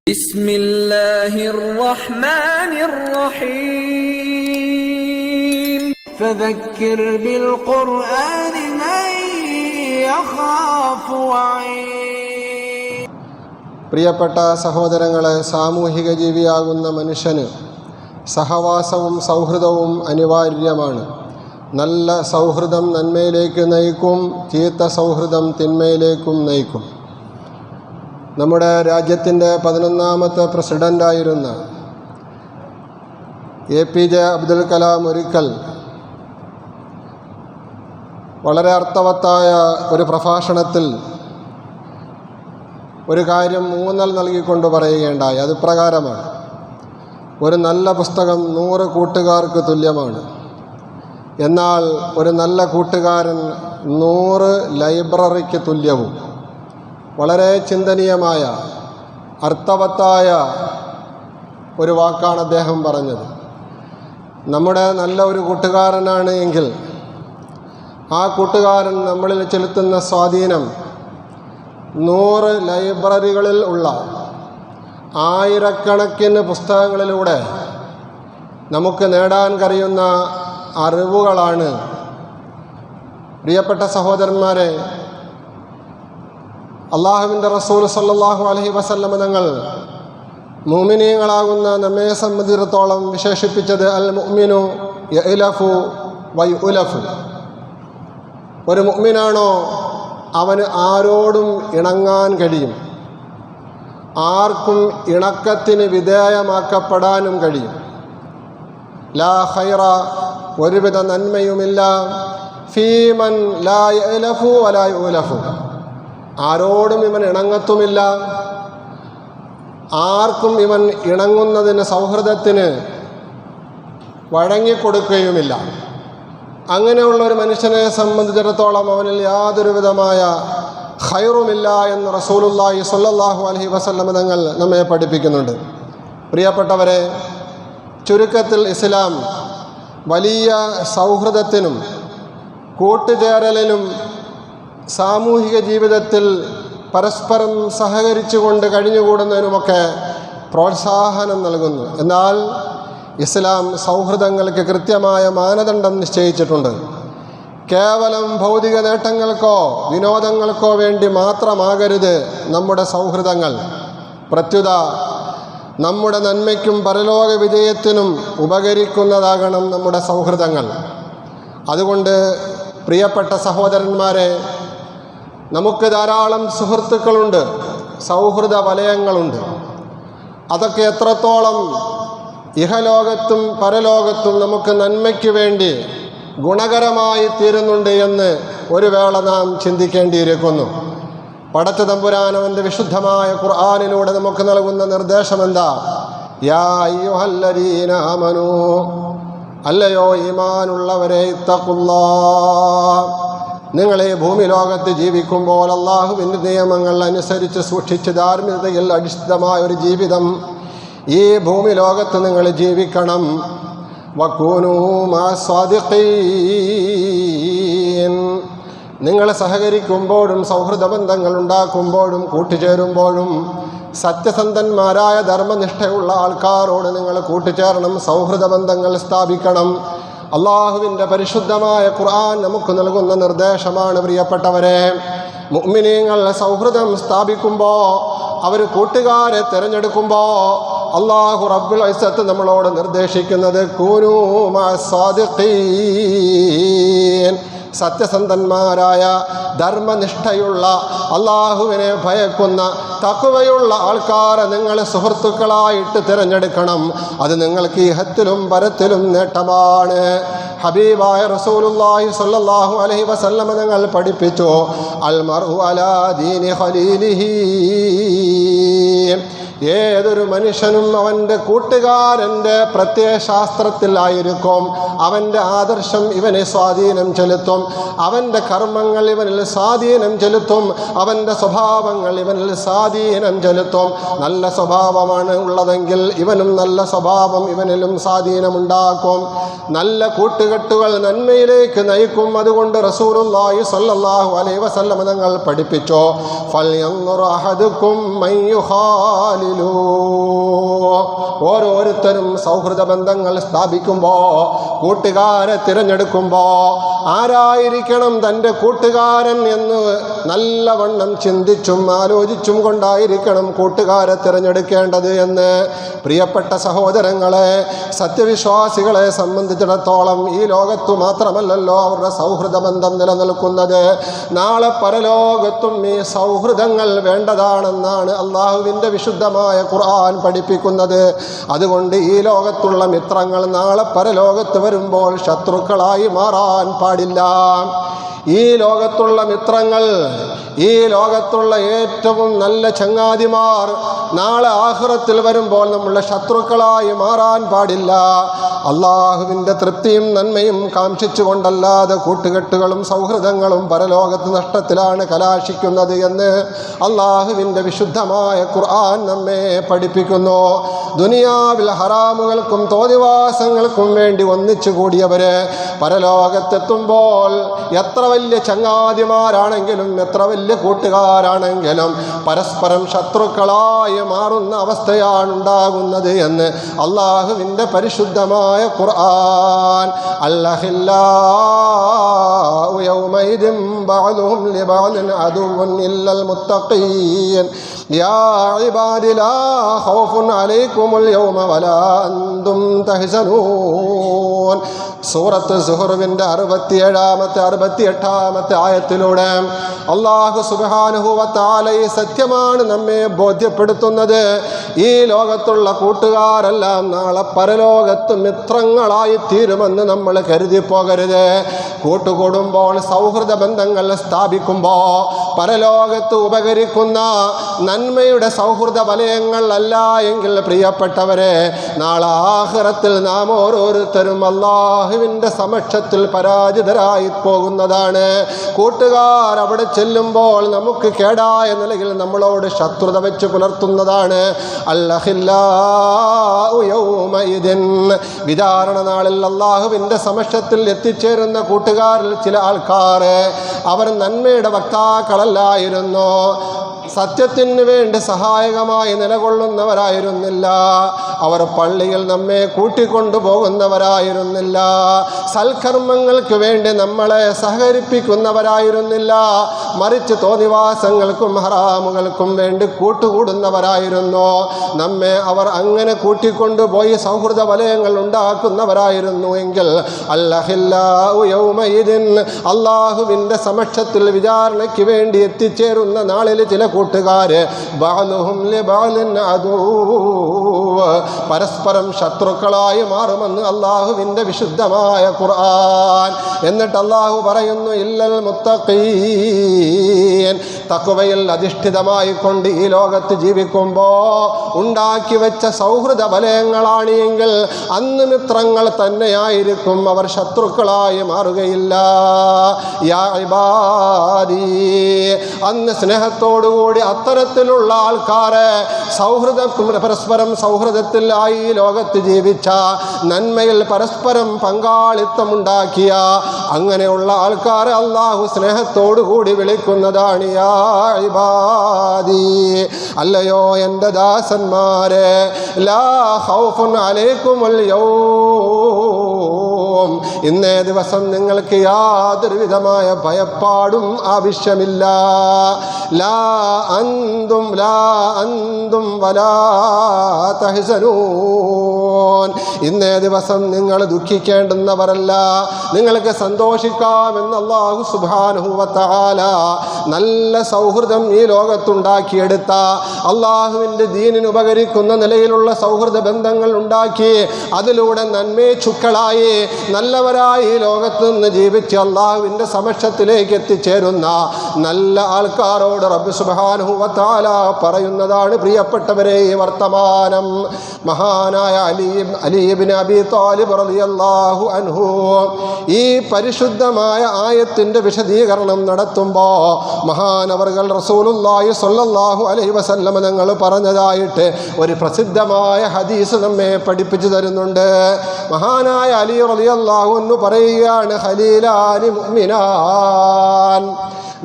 بسم الله الرحمن الرحيم فذكر بالقرآن من يخاف وعيد. പ്രിയപ്പെട്ട സഹോദരങ്ങളെ, സാമൂഹിക ജീവിയാകുന്ന മനുഷ്യന് സഹവാസവും സൗഹൃദവും അനിവാര്യമാണ്. നല്ല സൗഹൃദം നന്മയിലേക്ക് നയിക്കും, ചീത്ത സൗഹൃദം തിന്മയിലേക്കും നയിക്കും. നമ്മുടെ രാജ്യത്തിൻ്റെ 11ാമത്തെ പ്രസിഡൻ്റായിരുന്ന APJ അബ്ദുൽ കലാം ഒരിക്കൽ വളരെ അർത്ഥവത്തായ ഒരു പ്രഭാഷണത്തിൽ ഒരു കാര്യം ഊന്നൽ നൽകിക്കൊണ്ട് പറയുകയുണ്ടായി. അത് പ്രകാരമാണ്: ഒരു നല്ല പുസ്തകം 100 കൂട്ടുകാർക്ക് തുല്യമാണ്. എന്നാൽ ഒരു നല്ല കൂട്ടുകാരൻ 100 ലൈബ്രറിക്ക് തുല്യവും. വളരെ ചിന്തനീയമായ അർത്ഥവത്തായ ഒരു വാക്കാണ് അദ്ദേഹം പറഞ്ഞത്. നമ്മുടെ നല്ല ഒരു കൂട്ടുകാരനാണ് എങ്കിൽ ആ കൂട്ടുകാരൻ നമ്മളിൽ ചെലുത്തുന്ന സ്വാധീനം 100 ലൈബ്രറികളിൽ ഉള്ള ആയിരക്കണക്കിന് പുസ്തകങ്ങളിലൂടെ നമുക്ക് നേടാൻ കഴിയുന്ന അറിവുകളാണ്. പ്രിയപ്പെട്ട സഹോദരന്മാരെ, അള്ളാഹുവിൻ്റെ റസൂൽ സല്ലല്ലാഹു അലൈഹി വസല്ലം തങ്ങൾ മുഅ്മിനീങ്ങളാകുന്ന നമ്മെ സംബന്ധിച്ചിടത്തോളം വിശേഷിപ്പിച്ചത് അൽ മുഅ്മിനു യഅലഫു വയുലഫു. ഒരു മുഅ്മിനാണോ അവന് ആരോടും ഇണങ്ങാൻ കഴിയും, ആർക്കും ഇണക്കത്തിന് വിധേയമാക്കപ്പെടാനും കഴിയും. ലാ ഖൈറ, ഒരുവിധ നന്മയുമില്ല, ഫീമൻ ലാ യഅലഫു വലാ യുലഫു, ആരോടും ഇവൻ ഇണങ്ങത്തുമില്ല, ആർക്കും ഇവൻ ഇണങ്ങുന്നതിന് സൗഹൃദത്തിന് വഴങ്ങിക്കൊടുക്കുകയുമില്ല. അങ്ങനെയുള്ള ഒരു മനുഷ്യനെ സംബന്ധിച്ചിടത്തോളം അവനിൽ യാതൊരു വിധമായ ഖൈറുമില്ല എന്ന് റസൂലുള്ളാഹി സ്വല്ലല്ലാഹു അലൈഹി വസല്ലം തങ്ങൾ നമ്മെ പഠിപ്പിക്കുന്നുണ്ട്. പ്രിയപ്പെട്ടവരെ, ചുരുക്കത്തിൽ ഇസ്ലാം വലിയ സൗഹൃദത്തിനും കൂട്ടുചേരലിനും സാമൂഹിക ജീവിതത്തിൽ പരസ്പരം സഹകരിച്ചുകൊണ്ട് കഴിഞ്ഞുകൂടുന്നതിനുമൊക്കെ പ്രോത്സാഹനം നൽകുന്നു. എന്നാൽ ഇസ്ലാം സൗഹൃദങ്ങൾക്ക് കൃത്യമായ മാനദണ്ഡം നിശ്ചയിച്ചിട്ടുണ്ട്. കേവലം ഭൗതിക നേട്ടങ്ങൾക്കോ വിനോദങ്ങൾക്കോ വേണ്ടി മാത്രമാകരുത് നമ്മുടെ സൗഹൃദങ്ങൾ. പ്രത്യുത നമ്മുടെ നന്മയ്ക്കും പരലോക വിജയത്തിനും ഉപകരിക്കുന്നതാകണം നമ്മുടെ സൗഹൃദങ്ങൾ. അതുകൊണ്ട് പ്രിയപ്പെട്ട സഹോദരന്മാരെ, നമുക്ക് ധാരാളം സുഹൃത്തുക്കളുണ്ട്, സൗഹൃദ വലയങ്ങളുണ്ട്. അതൊക്കെ എത്രത്തോളം ഇഹലോകത്തും പരലോകത്തും നമുക്ക് നന്മയ്ക്ക് വേണ്ടി ഗുണകരമായി തീരുന്നുണ്ട് എന്ന് ഒരു വേള നാം ചിന്തിക്കേണ്ടിയിരിക്കുന്നു. പടച്ച തമ്പുരാൻ അവൻ്റെ വിശുദ്ധമായ ഖുർആനിലൂടെ നമുക്ക് നൽകുന്ന നിർദ്ദേശമെന്താ? യാ അയ്യുഹല്ലദീന ആമനൂ, അല്ലയോ ഈമാനുള്ളവരെ, ഇത്തഖുല്ലാഹ്, നിങ്ങൾ ഈ ഭൂമി ലോകത്ത് ജീവിക്കുമ്പോൾ അള്ളാഹുവിൻ്റെ നിയമങ്ങൾ അനുസരിച്ച് സൂക്ഷിച്ച് ധാർമ്മികതയിൽ അധിഷ്ഠിതമായ ഒരു ജീവിതം ഈ ഭൂമി ലോകത്ത് നിങ്ങൾ ജീവിക്കണം. വകൂനൂ മഅസ്സാദിഖീൻ, നിങ്ങൾ സഹകരിക്കുമ്പോഴും സൗഹൃദ ബന്ധങ്ങൾ ഉണ്ടാക്കുമ്പോഴും കൂട്ടുചേരുമ്പോഴും സത്യസന്ധന്മാരായ ധർമ്മനിഷ്ഠയുള്ള ആൾക്കാരോട് നിങ്ങൾ കൂട്ടുചേരണം, സൗഹൃദ ബന്ധങ്ങൾ സ്ഥാപിക്കണം. അള്ളാഹുവിൻ്റെ പരിശുദ്ധമായ ഖുർആൻ നമുക്ക് നൽകുന്ന നിർദ്ദേശമാണ്. പ്രിയപ്പെട്ടവരെ, മുഅ്മിനീങ്ങൾ സൗഹൃദം സ്ഥാപിക്കുമ്പോൾ, അവർ കൂട്ടുകാരെ തിരഞ്ഞെടുക്കുമ്പോൾ അള്ളാഹു റബ്ബുൽ ഇസ്സത്ത് നമ്മളോട് നിർദ്ദേശിക്കുന്നത് കൂനൂ മഅസ്സാദിഖീൻ, സത്യസന്ധന്മാരായ ധർമ്മനിഷ്ഠയുള്ള അള്ളാഹുവിനെ ഭയക്കുന്ന തഖ്വയുള്ള ആൾക്കാരെ നിങ്ങൾ സുഹൃത്തുക്കളായിട്ട് തിരഞ്ഞെടുക്കണം. അത് നിങ്ങൾക്ക് ഇഹത്തിലും പരത്തിലും നേട്ടമാണ്. ഹബീബായ റസൂലുള്ളാഹി സ്വല്ലല്ലാഹു അലൈഹി വസല്ലം തങ്ങൾ പഠിപ്പിച്ചു, അൽ മർഉ അലാ ദീനി ഖലീലിഹി, ഏതൊരു മനുഷ്യനും അവൻ്റെ കൂട്ടുകാരൻ്റെ പ്രത്യയശാസ്ത്രത്തിലായിരിക്കും. അവൻ്റെ ആദർശം ഇവനെ സ്വാധീനം ചെലുത്തും, അവൻ്റെ കർമ്മങ്ങൾ ഇവനിൽ സ്വാധീനം ചെലുത്തും, അവൻ്റെ സ്വഭാവങ്ങൾ ഇവനിൽ സ്വാധീനം ചെലുത്തും. നല്ല സ്വഭാവമാണ് ഉള്ളതെങ്കിൽ ഇവനും നല്ല സ്വഭാവം ഇവനിലും സ്വാധീനമുണ്ടാക്കും. നല്ല കൂട്ടുകെട്ടുകൾ നന്മയിലേക്ക് നയിക്കും. അതുകൊണ്ട് റസൂലുള്ളാഹി സ്വല്ലല്ലാഹു അലൈഹി വസല്ലം തങ്ങൾ പഠിപ്പിച്ചു, ഫൽയൻദുർ അഹദുക്കും മൻ യുഖാലിലു, ഓരോരുത്തരും സൗഹൃദ ബന്ധങ്ങൾ സ്ഥാപിക്കുമ്പോൾ, കൂട്ടുകാരെ തിരഞ്ഞെടുക്കുമ്പോൾ ആരായിരിക്കണം തൻ്റെ കൂട്ടുകാരൻ എന്ന് നല്ലവണ്ണം ചിന്തിച്ചും ആലോചിച്ചും കൊണ്ടായിരിക്കണം കൂട്ടുകാരെ തിരഞ്ഞെടുക്കേണ്ടത് എന്ന് പ്രിയപ്പെട്ട സഹോദരങ്ങളെ, സത്യവിശ്വാസികളെ സംബന്ധിച്ചിടത്തോളം ഈ ലോകത്തു മാത്രമല്ലല്ലോ അവരുടെ സൗഹൃദ ബന്ധം നിലനിൽക്കുന്നത്, നാളെ പരലോകത്തും ഈ സൗഹൃദങ്ങൾ വേണ്ടതാണെന്നാണ് അള്ളാഹുവിൻ്റെ വിശുദ്ധമായ ഖുർആൻ പഠിപ്പിക്കുന്നത്. അതുകൊണ്ട് ഈ ലോകത്തുള്ള മിത്രങ്ങൾ നാളെ പരലോകത്ത് വരുമ്പോൾ ശത്രുക്കളായി മാറാൻ പാടില്ല. ഈ ലോകത്തുള്ള മിത്രങ്ങൾ, ഈ ലോകത്തുള്ള ഏറ്റവും നല്ല ചങ്ങാതിമാർ നാളെ ആഖിറത്തിൽ വരുമ്പോൾ നമ്മളുടെ ശത്രുക്കളായി മാറാൻ പാടില്ല. അള്ളാഹുവിൻ്റെ തൃപ്തിയും നന്മയും കാംക്ഷിച്ചുകൊണ്ടല്ലാതെ കൂട്ടുകെട്ടുകളും സൗഹൃദങ്ങളും പരലോകത്ത് നഷ്ടത്തിലാണ് കലാശിക്കുന്നത് എന്ന് അള്ളാഹുവിൻ്റെ വിശുദ്ധമായ ഖുർആൻ നമ്മെ പഠിപ്പിക്കുന്നു. ദുനിയാവിൽ ഹറാമുകൾക്കും തോന്നിവാസങ്ങൾക്കും വേണ്ടി ഒന്നിച്ചു കൂടിയവര് പരലോകത്തെത്തുമ്പോൾ എത്ര വലിയ ചങ്ങാതിമാരാണെങ്കിലും എത്ര വലിയ കൂട്ടുകാരാണെങ്കിലും പരസ്പരം ശത്രുക്കളായി മാറുന്ന അവസ്ഥയാണ് ഉണ്ടാകുന്നത് എന്ന് അള്ളാഹുവിൻ്റെ പരിശുദ്ധമായ ഖുർആൻ. അൽഅഖില്ലാഉ യൗമൈദിൻ ബഅദുഹും ലിബഅദിൻ അദുവ്വുൻ ഇല്ലൽ മുത്തഖീൻ യാ ഇബാദി ലാ ഖൗഫുൻ അലൈക്കുമുൽ യൗമ വലാ അൻതും തഹ്സനൂൻ. സൂറത്ത് സുഹ്റുവിൻ്റെ 67-ാമത്തെ 68-ാമത്തെ ആയത്തിലൂടെ അല്ലാഹു സുബ്ഹാനഹു വ തആല ഈ സത്യമാണ് നമ്മെ ബോധ്യപ്പെടുത്തുന്നത്. ഈ ലോകത്തുള്ള കൂട്ടുകാരെല്ലാം നാളെ പരലോകത്ത് മിത്രങ്ങളായി തീരുമെന്ന് നമ്മൾ കരുതി പോകരുത്. കൂട്ടുകൂടുമ്പോൾ സൗഹൃദ ബന്ധങ്ങൾ സ്ഥാപിക്കുമ്പോൾ പരലോകത്ത് ഉപകരിക്കുന്ന നന്മയുടെ സൗഹൃദ വലയങ്ങളല്ല എങ്കിൽ പ്രിയപ്പെട്ടവരെ, നാളെ ആഖിറത്തിൽ നാം ഓരോരുത്തരും അല്ലാഹുവിൻ്റെ സമക്ഷത്തിൽ പരാജിതരായി പോകുന്നതാണ്. കൂട്ടുകാർ അവിടെ ചെല്ലുമ്പോൾ നമുക്ക് കേടായ നിലയിൽ നമ്മളോട് ശത്രുത വെച്ച് പുലർത്തുന്നതാണ്. അൽഅഖില്ലാഉ യൗമഇദിൻ, വിചാരണ നാളിൽ അല്ലാഹുവിൻ്റെ സമക്ഷത്തിൽ എത്തിച്ചേരുന്ന കൂട്ടുകാരിൽ ചില ആൾക്കാർ അവർ നന്മയുടെ വക്താക്കളല്ലായിരുന്നു, സത്യത്തിന് വേണ്ടി സഹായകമായി നിലകൊള്ളുന്നവരായിരുന്നില്ല, അവർ പള്ളിയിൽ നമ്മെ കൂട്ടിക്കൊണ്ടു പോകുന്നവരായിരുന്നില്ല, സൽക്കർമ്മങ്ങൾക്ക് വേണ്ടി നമ്മളെ സഹകരിപ്പിക്കുന്നവരായിരുന്നില്ല, മറിച്ച് തോന്നിവാസങ്ങൾക്കും ഹറാമുകൾക്കും വേണ്ടി കൂട്ടുകൂടുന്നവരായിരുന്നു. നമ്മെ അവർ അങ്ങനെ കൂട്ടിക്കൊണ്ടുപോയി സൗഹൃദ വലയങ്ങൾ ഉണ്ടാക്കുന്നവരായിരുന്നു എങ്കിൽ അൽഅഖില്ലാഉ യൗമഇദിൻ, അല്ലാഹുവിൻ്റെ സമക്ഷത്തിൽ വിചാരണയ്ക്ക് വേണ്ടി എത്തിച്ചേരുന്ന നാളിൽ ചില കൂട്ടുകാര് ബഅദുഹും ലിബഅദിൻ അദുവ്വ്, പരസ്പരം ശത്രുക്കളായി മാറുമെന്ന് അല്ലാഹുവിൻ്റെ വിശുദ്ധമായ ഖുർആൻ. എന്നിട്ട് അല്ലാഹു പറയുന്നു ഇല്ലൽ മുത്തഖീൻ, തഖ്വയിൽ അധിഷ്ഠിതമായി കൊണ്ട് ഈ ലോകത്ത് ജീവിക്കുമ്പോൾ ഉണ്ടാക്കി വെച്ച സൗഹൃദ വലയങ്ങളാണ് എങ്കിൽ അന്ന് മിത്രങ്ങൾ തന്നെയായിരിക്കും, അവർ ശത്രുക്കളായി മാറുകയില്ല. യാ ഇബാദി, അന്ന് സ്നേഹത്തോടുകൂടി അത്തരത്തിലുള്ള ആൾക്കാരെ പരസ്പരം സൗഹൃദത്തിലായി ലോകത്ത് ജീവിച്ച, നന്മയിൽ പരസ്പരം പങ്കാളിത്തമുണ്ടാക്കിയ അങ്ങനെയുള്ള ആൾക്കാരെ അല്ലാഹു സ്നേഹത്തോടുകൂടി വിളിക്കുന്നതാണ് യാ ഇബാദി. അല്ലയോ എൻ്റെ ദാസന്മാരെ, ലാ ഖൗഫുൻ അലൈക്കുമുൽ യൗം, ഇന്നേ ദിവസം നിങ്ങൾക്ക് യാതൊരു വിധമായ ഭയപ്പാടും ആവശ്യമില്ല. ലാ അന്തും വലാ തഹ്സനൂൻ, ഇന്നേ ദിവസം നിങ്ങൾ ദുഃഖിക്കേണ്ടുന്നവരല്ല, നിങ്ങൾക്ക് സന്തോഷിക്കാമെന്ന് അല്ലാഹു സുബ്ഹാനഹു വ തആല നല്ല സൗഹൃദം ഈ ലോകത്തുണ്ടാക്കിയെടുത്ത, അള്ളാഹുവിൻ്റെ ദീനിന് ഉപകരിക്കുന്ന നിലയിലുള്ള സൗഹൃദ ബന്ധങ്ങൾ ഉണ്ടാക്കി അതിലൂടെ നന്മേച്ഛുക്കളായി നല്ലവരായി ലോകത്ത് നിന്ന് ജീവിച്ച് അള്ളാഹുവിൻ്റെ സമക്ഷത്തിലേക്ക് എത്തിച്ചേരുന്ന നല്ല ആൾക്കാരോട് റബ്ബ് സുബ്ഹാനഹു വ തആല പറയുന്നതാണ് പ്രിയപ്പെട്ടവരെ ഈ വർത്തമാനം. മഹാനായ അലി ഇബ്നു അബീ ത്വാലിബ് റളിയല്ലാഹു അൻഹു ഈ പരിശുദ്ധമായ ആയത്തിൻ്റെ വിശദീകരണം നടത്തുമ്പോൾ മഹാനവർകൾ റസൂലുള്ളാഹി സ്വല്ലല്ലാഹു അലൈഹി വസല്ലം തങ്ങൾ പറഞ്ഞതായിട്ട് ഒരു പ്രസിദ്ധമായ ഹദീസ് നമ്മെ പഠിപ്പിച്ചു തരുന്നുണ്ട്. മഹാനായ അലി റളിയല്ലാഹു അൻഹു പറയുകയാണ്, ഖലീലാനി മുഅ്മിനാൻ,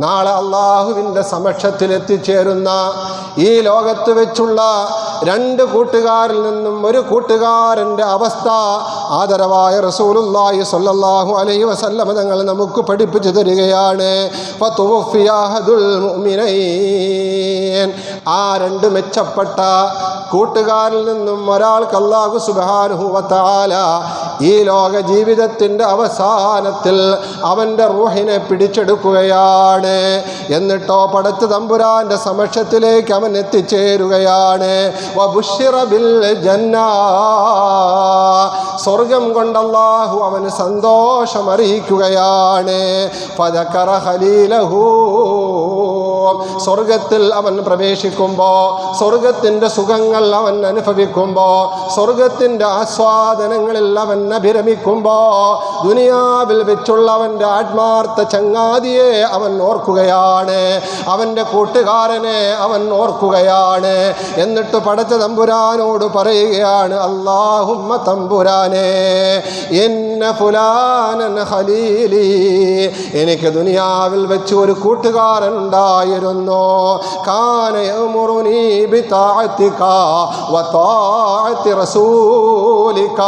നാളെ അള്ളാഹുവിൻ്റെ സമക്ഷത്തിൽ എത്തിച്ചേരുന്ന ഈ ലോകത്ത് വെച്ചുള്ള 2 കൂട്ടുകാരിൽ നിന്നും ഒരു കൂട്ടുകാരൻ്റെ അവസ്ഥ ആദരവായ റസൂലുള്ളാഹി സ്വല്ലല്ലാഹു അലൈഹി വസല്ലം തങ്ങൾ നമുക്ക് പഠിപ്പിച്ചു തരികയാണ്. ഫതുവഫിയ അഹദുൽ മുഅ്മിനൈൻ. ആ 2 മെച്ചപ്പെട്ട കൂട്ടുകാരിൽ നിന്നും ഒരാൾക്ക് അല്ലാഹു സുബ്ഹാനഹു വ തആല ഈ ലോക ജീവിതത്തിൻ്റെ അവസാനത്തിൽ അവൻ്റെ റൂഹിനെ പിടിച്ചെടുക്കുകയാണ്. എന്നിട്ടോ പടച്ച തമ്പുരാൻ്റെ സമക്ഷത്തിലേക്ക് അവൻ എത്തിച്ചേരുകയാണ്. വബുശ്ശിറ ബിൽ ജന്ന. സ്വർഗം കൊണ്ട് അല്ലാഹു അവന് സന്തോഷം അറിയിക്കുകയാണ്. ഫദകറ ഖലീലഹു. സ്വർഗത്തിൽ അവൻ പ്രവേശിക്കുമ്പോൾ, സ്വർഗത്തിൻ്റെ സുഖങ്ങൾ അവൻ അനുഭവിക്കുമ്പോൾ, സ്വർഗത്തിൻ്റെ ആസ്വാദനങ്ങളിൽ അവൻ അഭിരമിക്കുമ്പോൾ, ദുനിയാവിൽ വെച്ചുള്ള അവൻ്റെ ആത്മാർത്ഥ ചങ്ങാതിയെ അവൻ ഓർക്കുകയാണ്, അവൻ്റെ കൂട്ടുകാരനെ അവൻ ഓർക്കുകയാണ്. എന്നിട്ട് പടച്ച തമ്പുരാനോട് പറയുകയാണ്, അല്ലാഹുമ്മ തമ്പുരാനെ ഇന്ന ഫുലാനൻ ഖലീലി. എനിക്ക് ദുനിയാവിൽ വെച്ച് ഒരു കൂട്ടുകാരൻ ഉണ്ടായിരുന്നു. കാന യഅ്മുറുനി ബിതാഅതിക വതാഅതി റസൂലിക.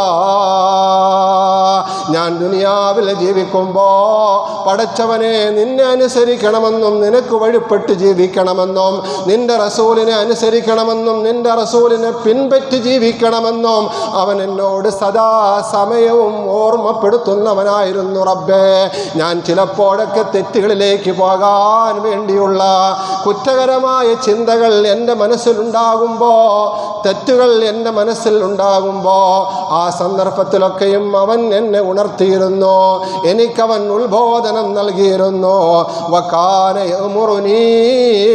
ഞാൻ ദുനിയാവിൽ ജീവിക്കുമ്പോൾ പടച്ചവനെ നിന്നെ അനുസരിക്കണമെന്നും നിനക്ക് വഴിപ്പെട്ട് ജീവിക്കണമെന്നും നിന്റെ റസൂലിനെ അനുസരിക്കണമെന്നും നിന്റെ റസൂലിനെ പിൻപറ്റി ജീവിക്കണമെന്നും അവൻ എന്നോട് സദാ സമയവും ഓർമ്മപ്പെടുത്തുന്നവനായിരുന്നു. റബ്ബേ, ഞാൻ ചിലപ്പോഴൊക്കെ തെറ്റുകളിലേക്ക് പോകാൻ വേണ്ടിയുള്ള കുറ്റകരമായ ചിന്തകൾ എൻ്റെ മനസ്സിലുണ്ടാകുമ്പോൾ, തെറ്റുകൾ എൻ്റെ മനസ്സിൽ ഉണ്ടാകുമ്പോൾ ആ സന്ദർഭത്തിലൊക്കെയും അവൻ എന്നെ ഉണർത്തിയിരുന്നു, എനിക്കവൻ ഉത്ബോധനം നൽകിയിരുന്നു. വകാന യഅ്മുറുനി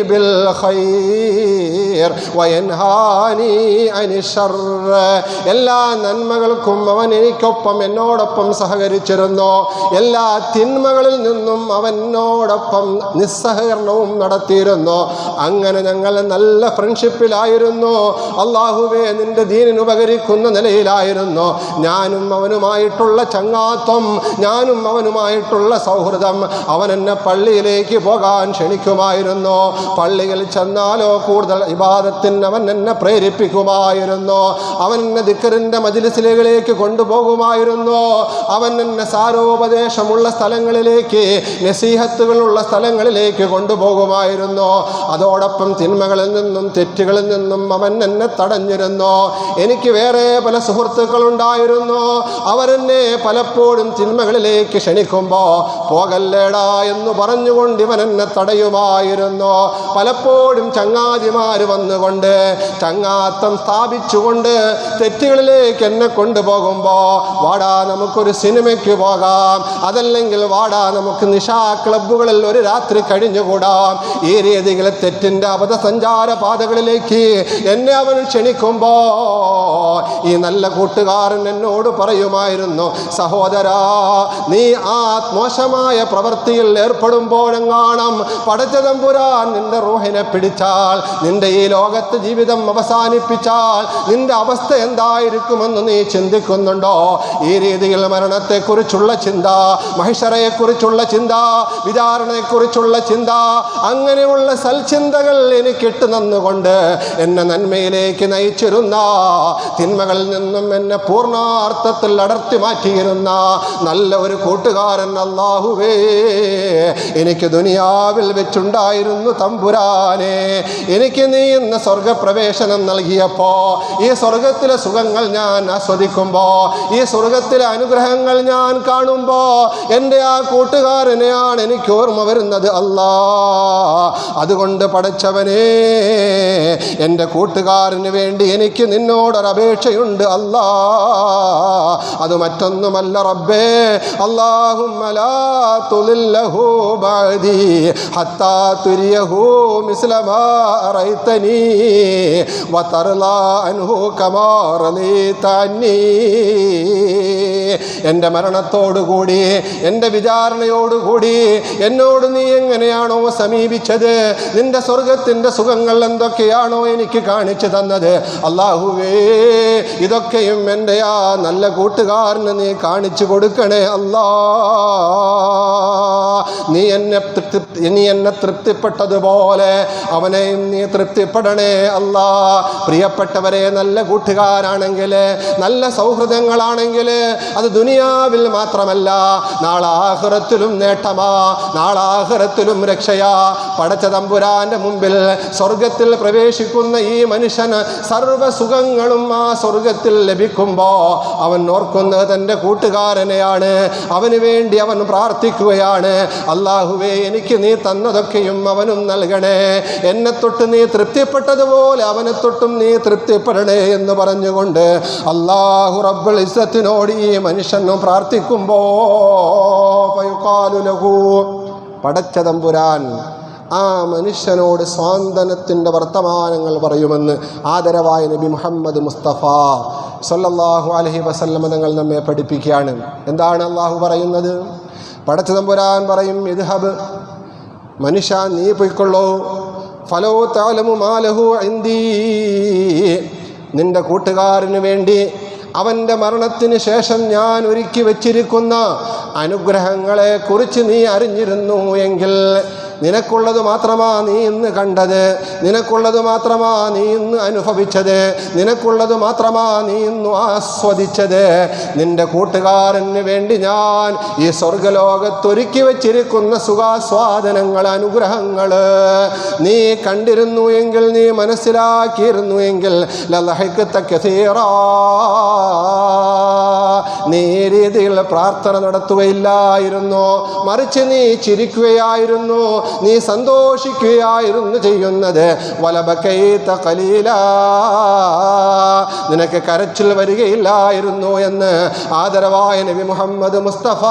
ബിൽ ഖൈർ വയൻഹാനി അനിശ്ശർ. എല്ലാ നന്മകൾക്കും അവൻ എനിക്കൊപ്പം എന്നോടൊപ്പം സഹകരിച്ചിരുന്നു. എല്ലാ തിന്മകളിൽ നിന്നും അവനോടൊപ്പം നിസ്സഹകരണവും നടത്തിയിരുന്നു. അങ്ങനെ ഞങ്ങൾ നല്ല ഫ്രണ്ട്ഷിപ്പിലായിരുന്നു. അല്ലാഹുവേ, നിന്റെ ദീനിന് ഉപകരിക്കുന്ന നിലയിലായിരുന്നു. ഞാനും അവനുമായിട്ടുള്ള ചങ്ങാത്വം, ഞാനും അവനുമായിട്ടുള്ള സൗഹൃദം. അവൻ എന്നെ പള്ളിയിലേക്ക് പോകാൻ ക്ഷണിക്കുമായിരുന്നു. പള്ളിയിൽ ചെന്നാലോ കൂടുതൽ ഇബാദത്തിന് അവൻ എന്നെ പ്രേരിപ്പിക്കുമായിരുന്നു. അവൻ എന്നെ ദിക്റിൻ്റെ മജ്‌ലിസിലേക്ക് കൊണ്ടുപോകുമായിരുന്നു. അവൻ എന്നെ സാരോപദേശമുള്ള സ്ഥലങ്ങളിലേക്ക്, നസീഹത്തുകളുള്ള സ്ഥലങ്ങളിലേക്ക് കൊണ്ടുപോകുമായിരുന്നു. അതോടൊപ്പം തിന്മകളിൽ നിന്നും തെറ്റുകളിൽ നിന്നും അവൻ എന്നെ തടഞ്ഞിരുന്നു. എനിക്ക് വേറെ പല സുഹൃത്തുക്കളുണ്ടായിരുന്നു. അവരെന്നെ പലപ്പോഴും തിന്മകളിലേക്ക് ക്ഷണിക്കുമ്പോൾ പോകല്ലേടാ എന്ന് പറഞ്ഞുകൊണ്ട് ഇവൻ എന്നെ തടയുമായിരുന്നു. പലപ്പോഴും ചങ്ങാതിമാർ വന്നുകൊണ്ട് ചങ്ങാത്തം സ്ഥാപിച്ചുകൊണ്ട് തെറ്റുകളിലേക്ക് എന്നെ കൊണ്ടുപോകുമ്പോൾ, വാടാ നമുക്കൊരു സിനിമയ്ക്ക് പോകാം, അതല്ലെങ്കിൽ വാടാ നമുക്ക് നിശാ ക്ലബ്ബുകളിൽ ഒരു രാത്രി കഴിഞ്ഞുകൂടാം, ഈ രീതിയിൽ തെറ്റിൻ്റെ അബദ്ധസഞ്ചാര പാതകളിലേക്ക് എന്നെ അവൻ ക്ഷണിക്കുമ്പോൾ ഈ നല്ല കൂട്ടുകാരൻ എന്നോട് പറയുമായിരുന്നു, സഹോദരാ, നീ ആ മോശമായ പ്രവൃത്തിയിൽ ഏർപ്പെടുമ്പോഴെങ്ങാണം പടച്ച തമ്പുരാൻ നിന്റെ റൂഹിനെ പിടിച്ചാൽ, നിന്റെ ഈ ലോകത്ത് ജീവിതം അവസാനിപ്പിച്ചാൽ നിന്റെ അവസ്ഥ എന്തായിരിക്കുമെന്ന് നീ ചിന്തിക്കുന്നുണ്ടോ? ഈ രീതിയിൽ മരണത്തെക്കുറിച്ചുള്ള ചിന്ത, മഹിഷറയെക്കുറിച്ചുള്ള ചിന്ത, വിചാരണയെക്കുറിച്ചുള്ള ചിന്ത, അങ്ങനെയുള്ള സൽചിന്തകൾ എനിക്കിട്ട് നന്നുകൊണ്ട് എന്നെ നന്മയിലേക്ക് നയിച്ചിരുന്ന, തിന്മകളിൽ നിന്നും എന്നെ പൂർണ്ണാർത്ഥത്തിൽ അടർത്തി മാറ്റിയിരുന്ന നല്ല ഒരു കൂട്ടുകാരൻ അല്ലാഹുവേ എനിക്ക് ദുനിയാവിൽ വെച്ചുണ്ടായിരുന്നു. തമ്പുരാനെ, എനിക്ക് നീ ഇന്ന് സ്വർഗപ്രവേശനം നൽകിയപ്പോൾ, ഈ സ്വർഗത്തിലെ സുഖങ്ങൾ ഞാൻ ആസ്വദിക്കുമ്പോൾ, ഈ സ്വർഗത്തിലെ അനുഗ്രഹങ്ങൾ ഞാൻ കാണുമ്പോൾ എൻ്റെ ആ കൂട്ടുകാരനെയാണ് എനിക്ക് ഓർമ്മ വരുന്നത്. അല്ലാ, അതുകൊണ്ട് പടച്ചവനെ, എൻ്റെ കൂട്ടുകാരന് വേണ്ടി എനിക്ക് നിന്നോടൊരപേക്ഷയുണ്ട്. അല്ലാ, അത് മറ്റൊന്നുമല്ല റബ്ബേ, അല്ലാഹുമ്മ ലാ തുളില്ലഹു ബഅദി ഹത്താ തുരിയഹു മിസ്ല മാ റൈതനി വതർലാ അൻഹു കമാ റളീത അന്നി. എൻ്റെ മരണത്തോടുകൂടി, എൻ്റെ വിചാരണയോടുകൂടി എന്നോട് നീ എങ്ങനെയാണോ സമീപിക്കുന്നത്, പഠിപ്പിച്ചത്, നിന്റെ സ്വർഗത്തിൻ്റെ സുഖങ്ങൾ എന്തൊക്കെയാണോ എനിക്ക് കാണിച്ചു തന്നത്, അല്ലാഹുവേ ഇതൊക്കെയും എൻ്റെ ആ നല്ല കൂട്ടുകാരന് നീ കാണിച്ചു കൊടുക്കണേ അല്ലാ. നീ എന്നെ തൃപ്തിപ്പെട്ടതുപോലെ അവനെയും നീ തൃപ്തിപ്പെടണേ അല്ലാ. പ്രിയപ്പെട്ടവരെ, നല്ല കൂട്ടുകാരാണെങ്കിൽ, നല്ല സൗഹൃദങ്ങളാണെങ്കിൽ അത് ദുനിയാവിൽ മാത്രമല്ല നാളെ ആഖിറത്തിലും നേട്ടമാ, നാളെ ആഖിറത്തിലും രക്ഷയാ. പടച്ച തമ്പുരാന്റെ മുമ്പിൽ സ്വർഗത്തിൽ പ്രവേശിക്കുന്ന ഈ മനുഷ്യന് സർവ്വ സുഖങ്ങളും ആ സ്വർഗത്തിൽ ലഭിക്കുമ്പോൾ അവൻ ഓർക്കുന്നത് തൻ്റെ കൂട്ടുകാരനെയാണ്. അവന് വേണ്ടി അവൻ പ്രാർത്ഥിക്കുകയാണ്, അല്ലാഹുവേ എനിക്ക് നീ തന്നതൊക്കെയും അവനും നൽകണേ, എന്നെ തൊട്ട് നീ തൃപ്തിപ്പെട്ടതുപോലെ അവനെ തൊട്ടും നീ തൃപ്തിപ്പെടണേ എന്ന് പറഞ്ഞുകൊണ്ട് അല്ലാഹു റബ്ബുൽ ഇസ്സത്തിനോട് ഈ മനുഷ്യനും പ്രാർത്ഥിക്കുമ്പോൾ പടച്ച തമ്പുരാൻ ആ മനുഷ്യനോട് സ്വാന്തനത്തിൻ്റെ വർത്തമാനങ്ങൾ പറയുമെന്ന് ആദരവായ നബി മുഹമ്മദ് മുസ്തഫ സല്ലല്ലാഹു അലൈഹി വസല്ലം തങ്ങൾ നമ്മെ പഠിപ്പിക്കുകയാണ്. എന്താണ് അള്ളാഹു പറയുന്നത്? പടച്ച തമ്പുരാൻ പറയും, ഇദ്ഹബ്, മനുഷ്യ നീ പൊയ്ക്കൊള്ളൂ, ഫലോ തഅലമു മാലഹു ഇൻദീ, നിന്റെ കൂട്ടുകാരന് വേണ്ടി അവൻ്റെ മരണത്തിന് ശേഷം ഞാൻ ഒരുക്കി വച്ചിരിക്കുന്ന അനുഗ്രഹങ്ങളെക്കുറിച്ച് നീ അറിഞ്ഞിരുന്നു എങ്കിൽ നിനക്കുള്ളത് മാത്രമാ നീ ഇന്ന് കണ്ടത്, നിനക്കുള്ളത് മാത്രമാ നീ ഇന്ന് അനുഭവിച്ചത്, നിനക്കുള്ളത് മാത്രമാ നീ ഇന്ന് ആസ്വദിച്ചത്. നിന്റെ കൂട്ടുകാരന് വേണ്ടി ഞാൻ ഈ സ്വർഗലോകത്തൊരുക്കി വച്ചിരിക്കുന്ന സുഖാസ്വാദനങ്ങൾ, അനുഗ്രഹങ്ങൾ നീ കണ്ടിരുന്നു എങ്കിൽ, നീ മനസ്സിലാക്കിയിരുന്നു എങ്കിൽ നീ രീതിയിൽ പ്രാർത്ഥന നടത്തുകയില്ലായിരുന്നു, മറിച്ച് നീ ചിരിക്കുകയായിരുന്നു, നീ സന്തോഷിക്കുകയായിരുന്നു ചെയ്യുന്നത്. വലബകൈത ഖലീല, നിനക്ക് കരച്ചിൽ വരികയില്ലായിരുന്നു എന്ന് ആദരവായ നബി മുഹമ്മദ് മുസ്തഫ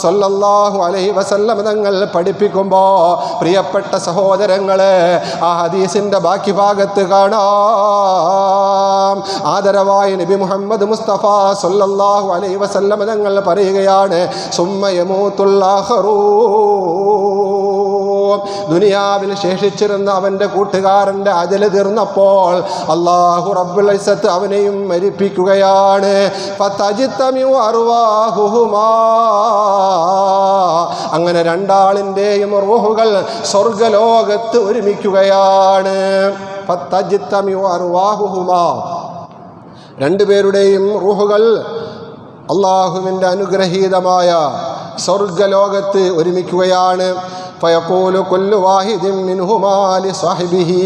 സല്ലല്ലാഹു അലൈഹി വസല്ലം തങ്ങൾ പഠിപ്പിക്കുമ്പോൾ പ്രിയപ്പെട്ട സഹോദരങ്ങളെ, ആ ഹദീസിൻ്റെ ബാക്കി ഭാഗത്ത് കാണാം. ആദരവായ നബി മുഹമ്മദ് മുസ്തഫ സല്ലല്ലാഹു അലൈഹി വസല്ലം തങ്ങൾ പറയുകയാണ്, സുമ്മ യമൂതുൽ ആഖറൂൻ, ദുനിയാവിൽ ശേഷിച്ചിരുന്ന അവൻ്റെ കൂട്ടുകാരൻ്റെ അജല് തീർന്നപ്പോൾ അല്ലാഹു റബ്ബുൽ ഇസ്സത്ത് അവനെയും മരിപ്പിക്കുകയാണ്. ഫതജ്തമിഉ അർവാഹുഹുമാ, അങ്ങനെ രണ്ടാളിൻ്റെയും റൂഹുകൾ സ്വർഗലോകത്ത് ഒരുമിക്കുകയാണ്. ഫതജ്തമിഉ അർവാഹുഹുമാ, രണ്ടുപേരുടെയും റൂഹുകൾ അള്ളാഹുവിൻ്റെ അനുഗ്രഹീതമായ സ്വർഗലോകത്ത് ഒരുമിക്കുകയാണ്. ഫയഖൂലു കുല്ലു വാഹിദിൻ മിൻഹുമാ ലിസാഹിബിഹി,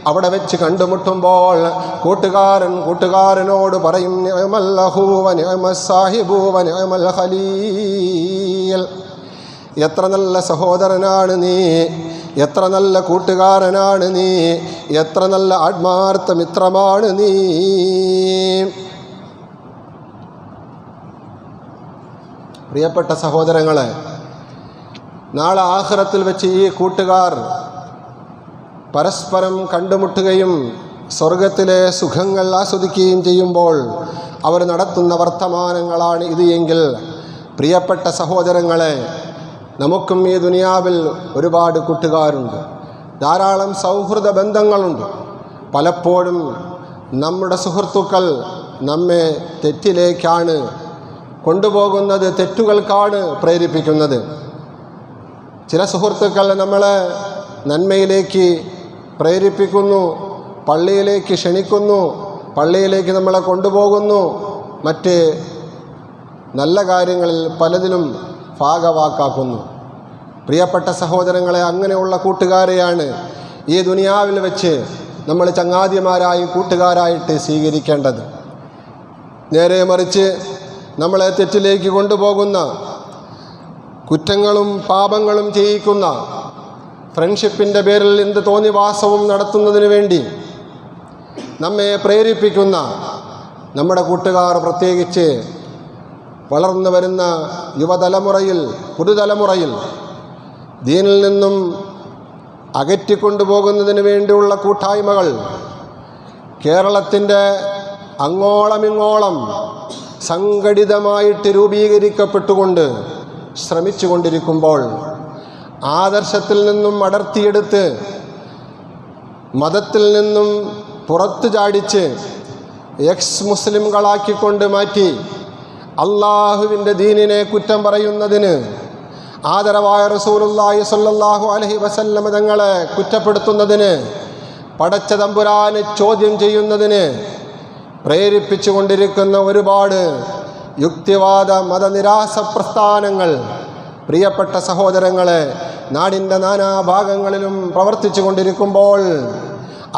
അവിടെ വെച്ച് കണ്ടുമുട്ടുമ്പോൾ കൂട്ടുകാരനോട് പറയും, നിഅമൽ ലഹു വ നിഅമസ് സാഹിബു വ നിഅമൽ ഖലീൽ, എത്ര നല്ല സഹോദരനാണ് നീ, എത്ര നല്ല കൂട്ടുകാരനാണ് നീ, എത്ര നല്ല ആത്മാർത്ഥ മിത്രമാണ് നീ. പ്രിയപ്പെട്ട സഹോദരങ്ങളെ, നാളെ ആഖിറത്തിൽ വെച്ച് ഈ കൂട്ടുകാർ പരസ്പരം കണ്ടുമുട്ടുകയും സ്വർഗത്തിലെ സുഖങ്ങൾ ആസ്വദിക്കുകയും ചെയ്യുമ്പോൾ അവർ നടത്തുന്ന വർത്തമാനങ്ങളാണ് ഇത് എങ്കിൽ, പ്രിയപ്പെട്ട സഹോദരങ്ങളെ, നമുക്കും ഈ ദുനിയാവിൽ ഒരുപാട് കൂട്ടുകാരുണ്ട്, ധാരാളം സൗഹൃദ ബന്ധങ്ങളുണ്ട്. പലപ്പോഴും നമ്മുടെ സുഹൃത്തുക്കൾ നമ്മെ തെറ്റിലേക്കാണ് കൊണ്ടുപോകുന്നത്, തെറ്റുകൾക്കാണ് പ്രേരിപ്പിക്കുന്നത്. ചില സുഹൃത്തുക്കൾ നമ്മളെ നന്മയിലേക്ക് പ്രേരിപ്പിക്കുന്നു, പള്ളിയിലേക്ക് ക്ഷണിക്കുന്നു, പള്ളിയിലേക്ക് നമ്മളെ കൊണ്ടുപോകുന്നു, മറ്റ് നല്ല കാര്യങ്ങളിൽ പലതിലും ഭാഗവാക്കാക്കുന്നു. പ്രിയപ്പെട്ട സഹോദരങ്ങളെ, അങ്ങനെയുള്ള കൂട്ടുകാരെയാണ് ഈ ദുനിയാവിൽ വെച്ച് നമ്മൾ ചങ്ങാതിമാരായി കൂട്ടുകാരായിട്ട് സ്വീകരിക്കേണ്ടത്. നേരെ മറിച്ച് നമ്മളെ തെറ്റിലേക്ക് കൊണ്ടുപോകുന്ന, കുറ്റങ്ങളും പാപങ്ങളും ചെയ്യിക്കുന്ന, ഫ്രണ്ട്ഷിപ്പിൻ്റെ പേരിൽ എന്ത് തോന്നിവാസവും നടത്തുന്നതിന് വേണ്ടി നമ്മെ പ്രേരിപ്പിക്കുന്ന നമ്മുടെ കൂട്ടുകാർ, പ്രത്യേകിച്ച് വളർന്നു വരുന്ന യുവതലമുറയിൽ, പുതുതലമുറയിൽ ദീനിൽ നിന്നും അകറ്റിക്കൊണ്ടുപോകുന്നതിന് വേണ്ടിയുള്ള കൂട്ടായ്മകൾ കേരളത്തിൻ്റെ അങ്ങോളമിങ്ങോളം സംഘടിതമായിട്ട് രൂപീകരിക്കപ്പെട്ടുകൊണ്ട് ശ്രമിച്ചു കൊണ്ടിരിക്കുമ്പോൾ ആദർശത്തിൽ നിന്നും അടർത്തിയെടുത്ത് മതത്തിൽ നിന്നും പുറത്തു ചാടിച്ച് എക്സ് മുസ്ലിംകളാക്കിക്കൊണ്ട് മാറ്റി അള്ളാഹുവിൻ്റെ ദീനിനെ കുറ്റം പറയുന്നതിന്, ആദരവായ റസൂലുള്ളാഹി സ്വല്ലല്ലാഹു അലൈഹി വസല്ലം തങ്ങളെ കുറ്റപ്പെടുത്തുന്നതിന്, പടച്ച തമ്പുരാനെ ചോദ്യം ചെയ്യുന്നതിന് പ്രേരിപ്പിച്ചു കൊണ്ടിരിക്കുന്ന ഒരുപാട് യുക്തിവാദ മതനിരാസ പ്രസ്ഥാനങ്ങൾ പ്രിയപ്പെട്ട സഹോദരങ്ങളെ നാടിൻ്റെ നാനാഭാഗങ്ങളിലും പ്രവർത്തിച്ചു കൊണ്ടിരിക്കുമ്പോൾ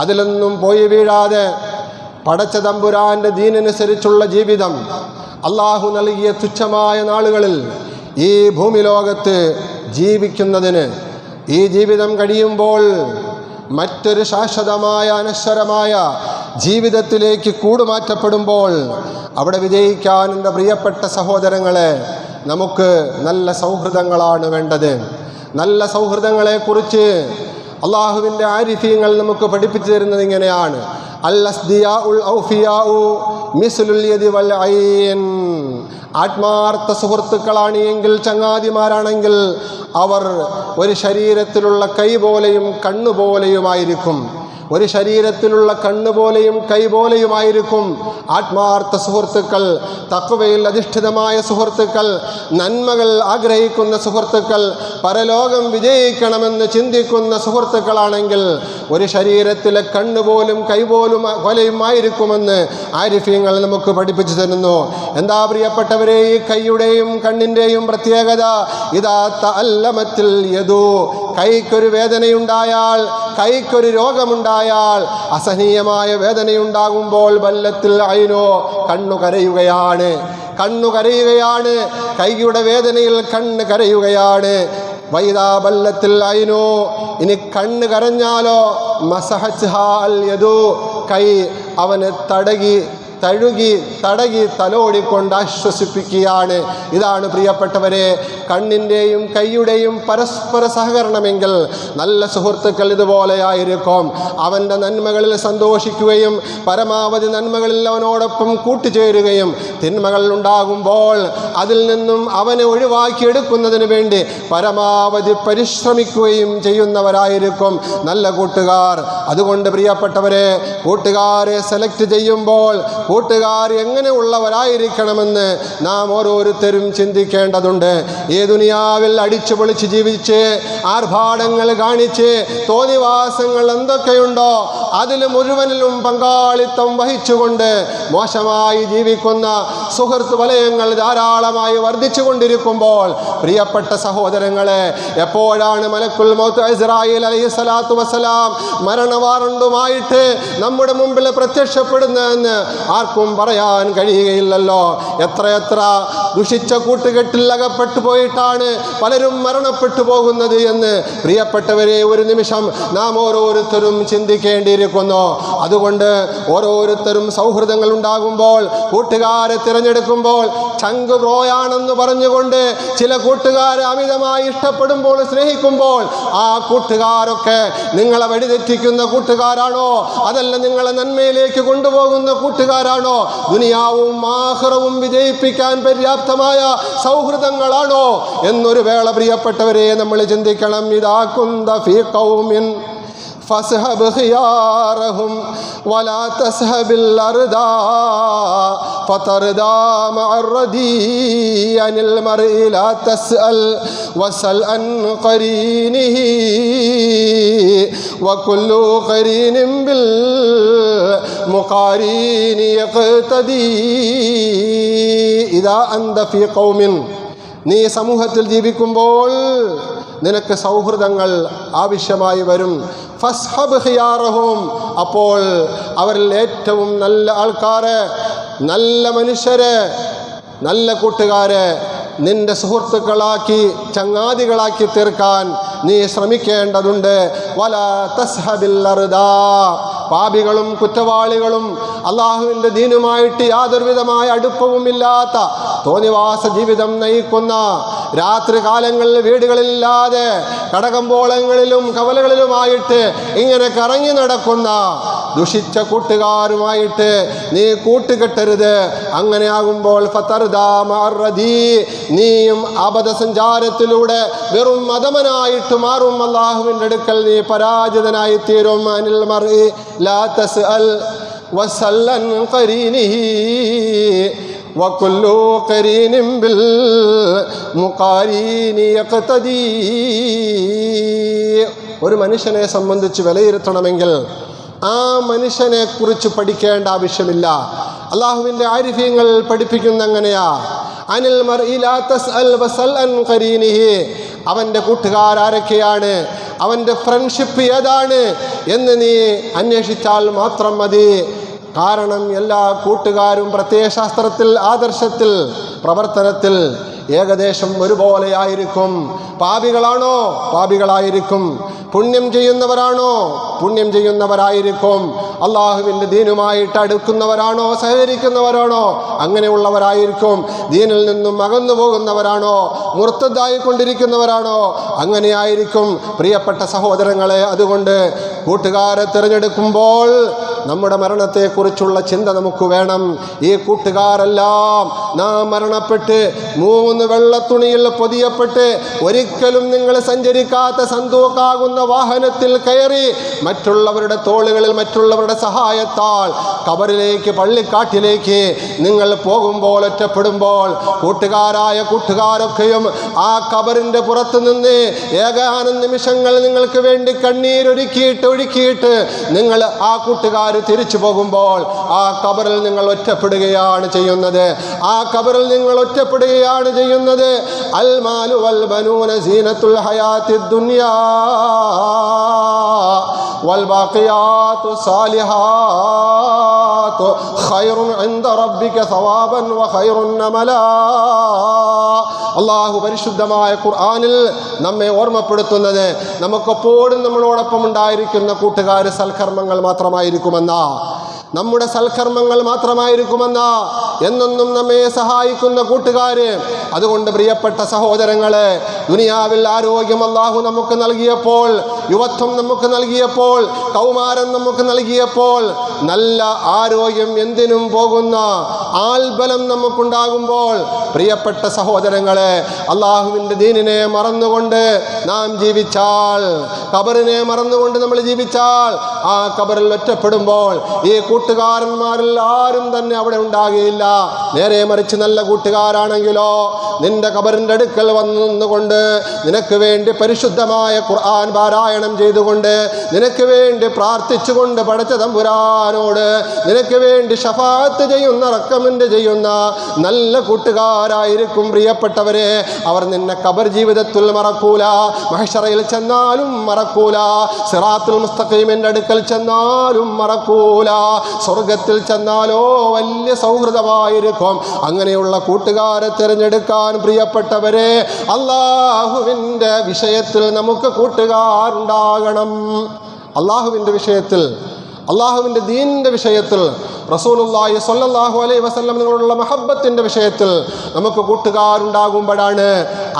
അതിലൊന്നും പോയി വീഴാതെ പടച്ച തമ്പുരാൻ്റെ ദീനനുസരിച്ചുള്ള ജീവിതം അള്ളാഹു നൽകിയ തുച്ഛമായ നാളുകളിൽ ഈ ഭൂമി ലോകത്ത് ജീവിക്കുന്നതിന്, ഈ ജീവിതം കഴിയുമ്പോൾ മറ്റൊരു ശാശ്വതമായ അനശ്വരമായ ജീവിതത്തിലേക്ക് കൂടുമാറ്റപ്പെടുമ്പോൾ അവിടെ വിജയിക്കാൻ എൻ്റെ പ്രിയപ്പെട്ട സഹോദരങ്ങളെ നമുക്ക് നല്ല സൗഹൃദങ്ങളാണ് വേണ്ടത്. നല്ല സൗഹൃദങ്ങളെക്കുറിച്ച് അള്ളാഹുവിൻ്റെ ആരിഫീങ്ങൾ നമുക്ക് പഠിപ്പിച്ചു തരുന്നത് ഇങ്ങനെയാണ്: ആത്മാർത്ഥ സുഹൃത്തുക്കളാണ് എങ്കിൽ, ചങ്ങാതിമാരാണെങ്കിൽ അവർ ഒരു ശരീരത്തിലുള്ള കൈ പോലെയും കണ്ണുപോലെയുമായിരിക്കും. ഒരു ശരീരത്തിലുള്ള കണ്ണുപോലെയും കൈ പോലെയുമായിരിക്കും ആത്മാർത്ഥ സുഹൃത്തുക്കൾ, തഖ്വയിൽ അധിഷ്ഠിതമായ സുഹൃത്തുക്കൾ, നന്മകൾ ആഗ്രഹിക്കുന്ന സുഹൃത്തുക്കൾ, പരലോകം വിജയിക്കണമെന്ന് ചിന്തിക്കുന്ന സുഹൃത്തുക്കളാണെങ്കിൽ ഒരു ശരീരത്തിലെ കണ്ണുപോലും കൈപോലെയും ആയിരിക്കുമെന്ന് ആരിഫീങ്ങൾ നമുക്ക് പഠിപ്പിച്ചു തരുന്നു. എന്താ പ്രിയപ്പെട്ടവരെ ഈ കൈയുടെയും കണ്ണിൻ്റെയും പ്രത്യേകത? ഇതാ തഅല്ലമത്തിൽ യദു, കൈക്കൊരു വേദനയുണ്ടായാൽ, കൈക്കൊരു രോഗമുണ്ടായാൽ, അസഹനീയമായ വേദനയുണ്ടാകുമ്പോൾ ബല്ലത്തിൽ ഐനോ, കണ്ണു കരയുകയാണ്, കണ്ണു കരയുകയാണ്. കൈയുടെ വേദനയിൽ കണ്ണ് കരയുകയാണ്. വൈദാ ബല്ലത്തിൽ ഐനോ, ഇനി കണ്ണ് കരഞ്ഞാലോ മസഹച്ച്ഹാൽ യദു, കൈ അവന് തടകി തലോടിക്കൊണ്ട് ആശ്വസിപ്പിക്കുകയാണ്. ഇതാണ് പ്രിയപ്പെട്ടവരെ കണ്ണിൻ്റെയും കൈയുടെയും പരസ്പര സഹകരണമെങ്കിൽ നല്ല സുഹൃത്തുക്കൾ ഇതുപോലെയായിരിക്കും. അവൻ്റെ നന്മകളിൽ സന്തോഷിക്കുകയും പരമാവധി നന്മകളിൽ അവനോടൊപ്പം കൂട്ടുചേരുകയും തിന്മകൾ ഉണ്ടാകുമ്പോൾ അതിൽ നിന്നും അവനെ ഒഴിവാക്കിയെടുക്കുന്നതിന് വേണ്ടി പരമാവധി പരിശ്രമിക്കുകയും ചെയ്യുന്നവരായിരിക്കും നല്ല കൂട്ടുകാർ. അതുകൊണ്ട് പ്രിയപ്പെട്ടവരെ കൂട്ടുകാരെ സെലക്ട് ചെയ്യുമ്പോൾ കൂട്ടുകാർ എങ്ങനെയുള്ളവരായിരിക്കണമെന്ന് നാം ഓരോരുത്തരും ചിന്തിക്കേണ്ടതുണ്ട്. ഈ ദുനിയാവിൽ അടിച്ചു പൊളിച്ച് ജീവിച്ച് ആർഭാടങ്ങൾ കാണിച്ച് തോന്നിവാസങ്ങൾ എന്തൊക്കെയുണ്ടോ അതിൽ മുഴുവനിലും പങ്കാളിത്തം വഹിച്ചുകൊണ്ട് മോശമായി ജീവിക്കുന്ന സുഹൃത്ത് വലയങ്ങൾ ധാരാളമായി വർദ്ധിച്ചു കൊണ്ടിരിക്കുമ്പോൾ പ്രിയപ്പെട്ട സഹോദരങ്ങളെ, എപ്പോഴാണ് മലക്കുൽ മൗത്ത് ഇസ്രായേൽ അലൈഹിസ്സലാത്തു വസ്സലാം മരണവാറണ്ടുമായിട്ട് നമ്മുടെ മുമ്പിൽ പ്രത്യക്ഷപ്പെടുന്നതെന്ന് ആർക്കും പറയാൻ കഴിയുകയില്ലല്ലോ. എത്രയെത്ര ദുഷിച്ച കൂട്ടുകെട്ടിൽ അകപ്പെട്ടു പോയിട്ടാണ് പലരും മരണപ്പെട്ടു പോകുന്നത് എന്ന് പ്രിയപ്പെട്ടവരെ ഒരു നിമിഷം നാം ഓരോരുത്തരും ചിന്തിക്കേണ്ടിയിരിക്കുന്നു. അതുകൊണ്ട് ഓരോരുത്തരും സൗഹൃദങ്ങൾ ഉണ്ടാകുമ്പോൾ, കൂട്ടുകാരെ തിരഞ്ഞെടുക്കുമ്പോൾ ചങ്ക് ബ്രോയാണെന്ന് പറഞ്ഞുകൊണ്ട് ചില കൂട്ടുകാരെ അമിതമായി ഇഷ്ടപ്പെടുമ്പോൾ, സ്നേഹിക്കുമ്പോൾ ആ കൂട്ടുകാരൊക്കെ നിങ്ങളെ വഴിതെറ്റിക്കുന്ന കൂട്ടുകാരാണോ, അതല്ല നിങ്ങളെ നന്മയിലേക്ക് കൊണ്ടുപോകുന്ന കൂട്ടുകാരാണോ, ദുനിയാവും ആഖിറവും വിജയിപ്പിക്കാൻ പര്യാപ്തമായ സൗഹൃദങ്ങളാണോ എന്നൊരു വേള പ്രിയപ്പെട്ടവരെ നമ്മൾ ചിന്തിക്കണം. ഇദാ കുന്ത ഫീ ഖൗമിൻ ഫസ്ഹബ് ഖിയാറഹും വലാ തസ്ഹബിൽ അർദാ ഫതർദാ മഅർ റദീ അനിൽ മർഇ ലാ തസ്അൽ വസൽ അൻ ഖരീനിഹി വകുല്ലു ഖരീനിൻ ബിൽ മുഖാരീനി യഖ്തദീ. ഇദാ അൻത ഫീ ഖൗമിൻ, നീ സമൂഹത്തിൽ ജീവിക്കുമ്പോൾ നിനക്ക് സൗഹൃദങ്ങൾ ആവശ്യമായി വരും. ഫസ്ഹബ് ഖിയാറഹും, അപ്പോൾ അവരിൽ ഏറ്റവും നല്ല ആൾക്കാരെ, നല്ല മനുഷ്യരെ, നല്ല കൂട്ടുകാരെ നിന്റെ സുഹൃത്തുക്കളാക്കി ചങ്ങാതികളാക്കി തീർക്കാൻ നീ ശ്രമിക്കേണ്ടതുണ്ട്. വലാ തസ്ഹബിൽ അർദാ, പാപികളും കുറ്റവാളികളും അള്ളാഹുവിൻ്റെ ദീനുമായിട്ട് യാതൊരുവിധമായ അടുപ്പവുമില്ലാത്ത തോന്നിവാസ ജീവിതം നയിക്കുന്ന രാത്രി കാലങ്ങളിൽ വീടുകളില്ലാതെ കടകമ്പോളങ്ങളിലും കവലകളിലുമായിട്ട് ഇങ്ങനെ കറങ്ങി നടക്കുന്ന ദുഷിച്ച കൂട്ടുകാരുമായിട്ട് നീ കൂട്ടുകെട്ടരുത്. അങ്ങനെയാകുമ്പോൾ നീയും അബദ്ധസഞ്ചാരത്തിലൂടെ വെറും മതമനായിട്ട് മാറും. അല്ലാഹുവിൻ്റെ അടുക്കൽ നീ പരാജിതനായി തീരും. അനിൽ മർഇ ലാ തസ്അൽ വസല്ലൻ ഖരീനിഹി വകുല്ലു ഖരീനിൻ ബിൽ മുഖാരീനി യഖ്തദീ. ഒരു മനുഷ്യനെ സംബന്ധിച്ച് വിലയിരുത്തണമെങ്കിൽ ആ മനുഷ്യനെ കുറിച്ച് പഠിക്കേണ്ട ആവശ്യമില്ല. അള്ളാഹുവിൻ്റെ ആരിഫീങ്ങൾ പഠിപ്പിക്കുന്ന അങ്ങനെയാ, അനിൽ മർഇ ലാ തസ്അൽ വസല്ലൻ ഖരീനിഹി. അവൻ്റെ കൂട്ടുകാരാരൊക്കെയാണ്, അവൻ്റെ ഫ്രണ്ട്ഷിപ്പ് ഏതാണ് എന്ന് നീ അന്വേഷിച്ചാൽ മാത്രം മതി. കാരണം എല്ലാ കൂട്ടുകാരും പ്രത്യയശാസ്ത്രത്തിൽ, ആദർശത്തിൽ, പ്രവർത്തനത്തിൽ ഏകദേശം ഒരുപോലെയായിരിക്കും. പാപികളാണോ? പാപികളായിരിക്കും. പുണ്യം ചെയ്യുന്നവരാണോ? പുണ്യം ചെയ്യുന്നവരായിരിക്കും. അള്ളാഹുവിൻ്റെ ദീനുമായിട്ട് അടുക്കുന്നവരാണോ? സഹകരിക്കുന്നവരാണോ? അങ്ങനെയുള്ളവരായിരിക്കും. ദീനിൽ നിന്നും അകന്നു പോകുന്നവരാണോ? മുർത്തദായിക്കൊണ്ടിരിക്കുന്നവരാണോ? അങ്ങനെയായിരിക്കും. പ്രിയപ്പെട്ട സഹോദരങ്ങളെ, അതുകൊണ്ട് കൂട്ടുകാരെ തിരഞ്ഞെടുക്കുമ്പോൾ നമ്മുടെ മരണത്തെക്കുറിച്ചുള്ള ചിന്ത നമുക്ക് വേണം. ഈ കൂട്ടുകാരെല്ലാം നാം മരണപ്പെട്ട് 3 വെള്ളത്തുണിയിൽ പൊതിയപ്പെട്ട് ഒരിക്കലും നിങ്ങൾ സഞ്ചരിക്കാത്ത സന്തൂക്കാകുന്ന വാഹനത്തിൽ കയറി മറ്റുള്ളവരുടെ തോളുകളിൽ മറ്റുള്ളവരുടെ സഹായത്താൽ ഖബറിലേക്ക്, പള്ളിക്കാട്ടിലേക്ക് നിങ്ങൾ പോകുമ്പോൾ, ഒറ്റപ്പെടുമ്പോൾ കൂട്ടുകാരായ കൂട്ടുകാരൊക്കെയും ആ ഖബറിൻ്റെ പുറത്ത് നിന്ന് ഏകാനം നിമിഷങ്ങൾ നിങ്ങൾക്ക് വേണ്ടി കണ്ണീരൊഴുക്കിയിട്ട് നിങ്ങൾ ആ കൂട്ടുകാർ തിരിച്ചു പോകുമ്പോൾ ആ ഖബറിൽ നിങ്ങൾ ഒറ്റപ്പെടുകയാണ് ചെയ്യുന്നത്. ആ ഖബറിൽ നിങ്ങൾ ഒറ്റപ്പെടുകയാണ് ചെയ്യുന്നത്. അൽ മാലു വൽ ബനൂന സീനത്തുൽ ഹയാത്തിദ് ദുനിയാ വൽ ബാഖിയാത്തു സാലിഹാത്തു ഖൈറുൻ ഇൻദ റബ്ബിക സവാബൻ വ ഖൈറുൻ അമലാ. അള്ളാഹു പരിശുദ്ധമായ ഖുർആനിൽ നമ്മെ ഓർമ്മപ്പെടുത്തുന്നത് നമുക്കെപ്പോഴും നമ്മളോടൊപ്പം ഉണ്ടായിരിക്കുന്ന കൂട്ടുകാർ സൽക്കർമ്മങ്ങൾ മാത്രമായിരിക്കുമെന്നാ, നമ്മുടെ സൽക്കർമ്മങ്ങൾ മാത്രമായിരിക്കുമെന്നാ, എന്നൊന്നും നമ്മെ സഹായിക്കുന്ന കൂട്ടുകാര്. അതുകൊണ്ട് പ്രിയപ്പെട്ട സഹോദരങ്ങളെ, ദുനിയാവിൽ ആരോഗ്യം അല്ലാഹു നമുക്ക് നൽകിയപ്പോൾ, യുവത്വം നമുക്ക് നൽകിയപ്പോൾ, കൗമാരം നമുക്ക് നൽകിയപ്പോൾ, നല്ല ആരോഗ്യം എന്തിനും പോകുന്ന ആൽബലം നമുക്കുണ്ടാകുമ്പോൾ, പ്രിയപ്പെട്ട സഹോദരങ്ങളെ, അള്ളാഹുവിൻ്റെ ദീനിനെ മറന്നുകൊണ്ട് നാം ജീവിച്ചാൽ, ഖബറിനെ മറന്നുകൊണ്ട് നമ്മൾ ജീവിച്ചാൽ, ആ ഖബറിൽ ഒറ്റപ്പെടുമ്പോൾ ഈ കൂട്ടുകാരന്മാരിൽ ആരും തന്നെ അവിടെ ഉണ്ടാകുകയില്ല. നേരെ മറിച്ച് നല്ല കൂട്ടുകാരാണെങ്കിലോ നിന്റെ ഖബറിൻ്റെ അടുക്കൽ വന്നുകൊണ്ട് നിനക്ക് വേണ്ടി പരിശുദ്ധമായ ഖുർആൻ പാരായണം ചെയ്തുകൊണ്ട്, നിനക്ക് വേണ്ടി പ്രാർത്ഥിച്ചുകൊണ്ട് പടച്ച തമ്പുരാനോട് നിനക്ക് വേണ്ടി ശഫാഅത്ത് ചെയ്യുന്ന, റക്കമെന്റ് ചെയ്യുന്ന നല്ല കൂട്ടുകാരായിരിക്കും. പ്രിയപ്പെട്ടവരെ, അവർ നിന്നെ ഖബർ ജീവിതത്തിൽ മറക്കൂല, മഹ്ശറയിൽ ചെന്നാലും മറക്കൂല, സിറാത്തുൽ മുസ്തഖീമിൻ്റെ അടുക്കൽ ചെന്നാലും മറക്കൂല, സ്വർഗത്തിൽ ചെന്നാലോ വലിയ സൗഹൃദമായിരിക്കും. അങ്ങനെയുള്ള കൂട്ടുകാരെ തിരഞ്ഞെടുക്കാൻ പ്രിയപ്പെട്ടവരെ, അള്ളാഹുവിൻ്റെ വിഷയത്തിൽ നമുക്ക് കൂട്ടുകാരുണ്ടാകണം. അള്ളാഹുവിൻ്റെ വിഷയത്തിൽ, അള്ളാഹുവിൻ്റെ ദീനിൻ്റെ വിഷയത്തിൽ, റസൂലുള്ളാഹി സ്വല്ലല്ലാഹു അലൈഹി വസല്ലം നിങ്ങളുള്ള മഹബത്തിൻ്റെ വിഷയത്തിൽ നമുക്ക് കൂട്ടുകാരുണ്ടാകുമ്പോഴാണ്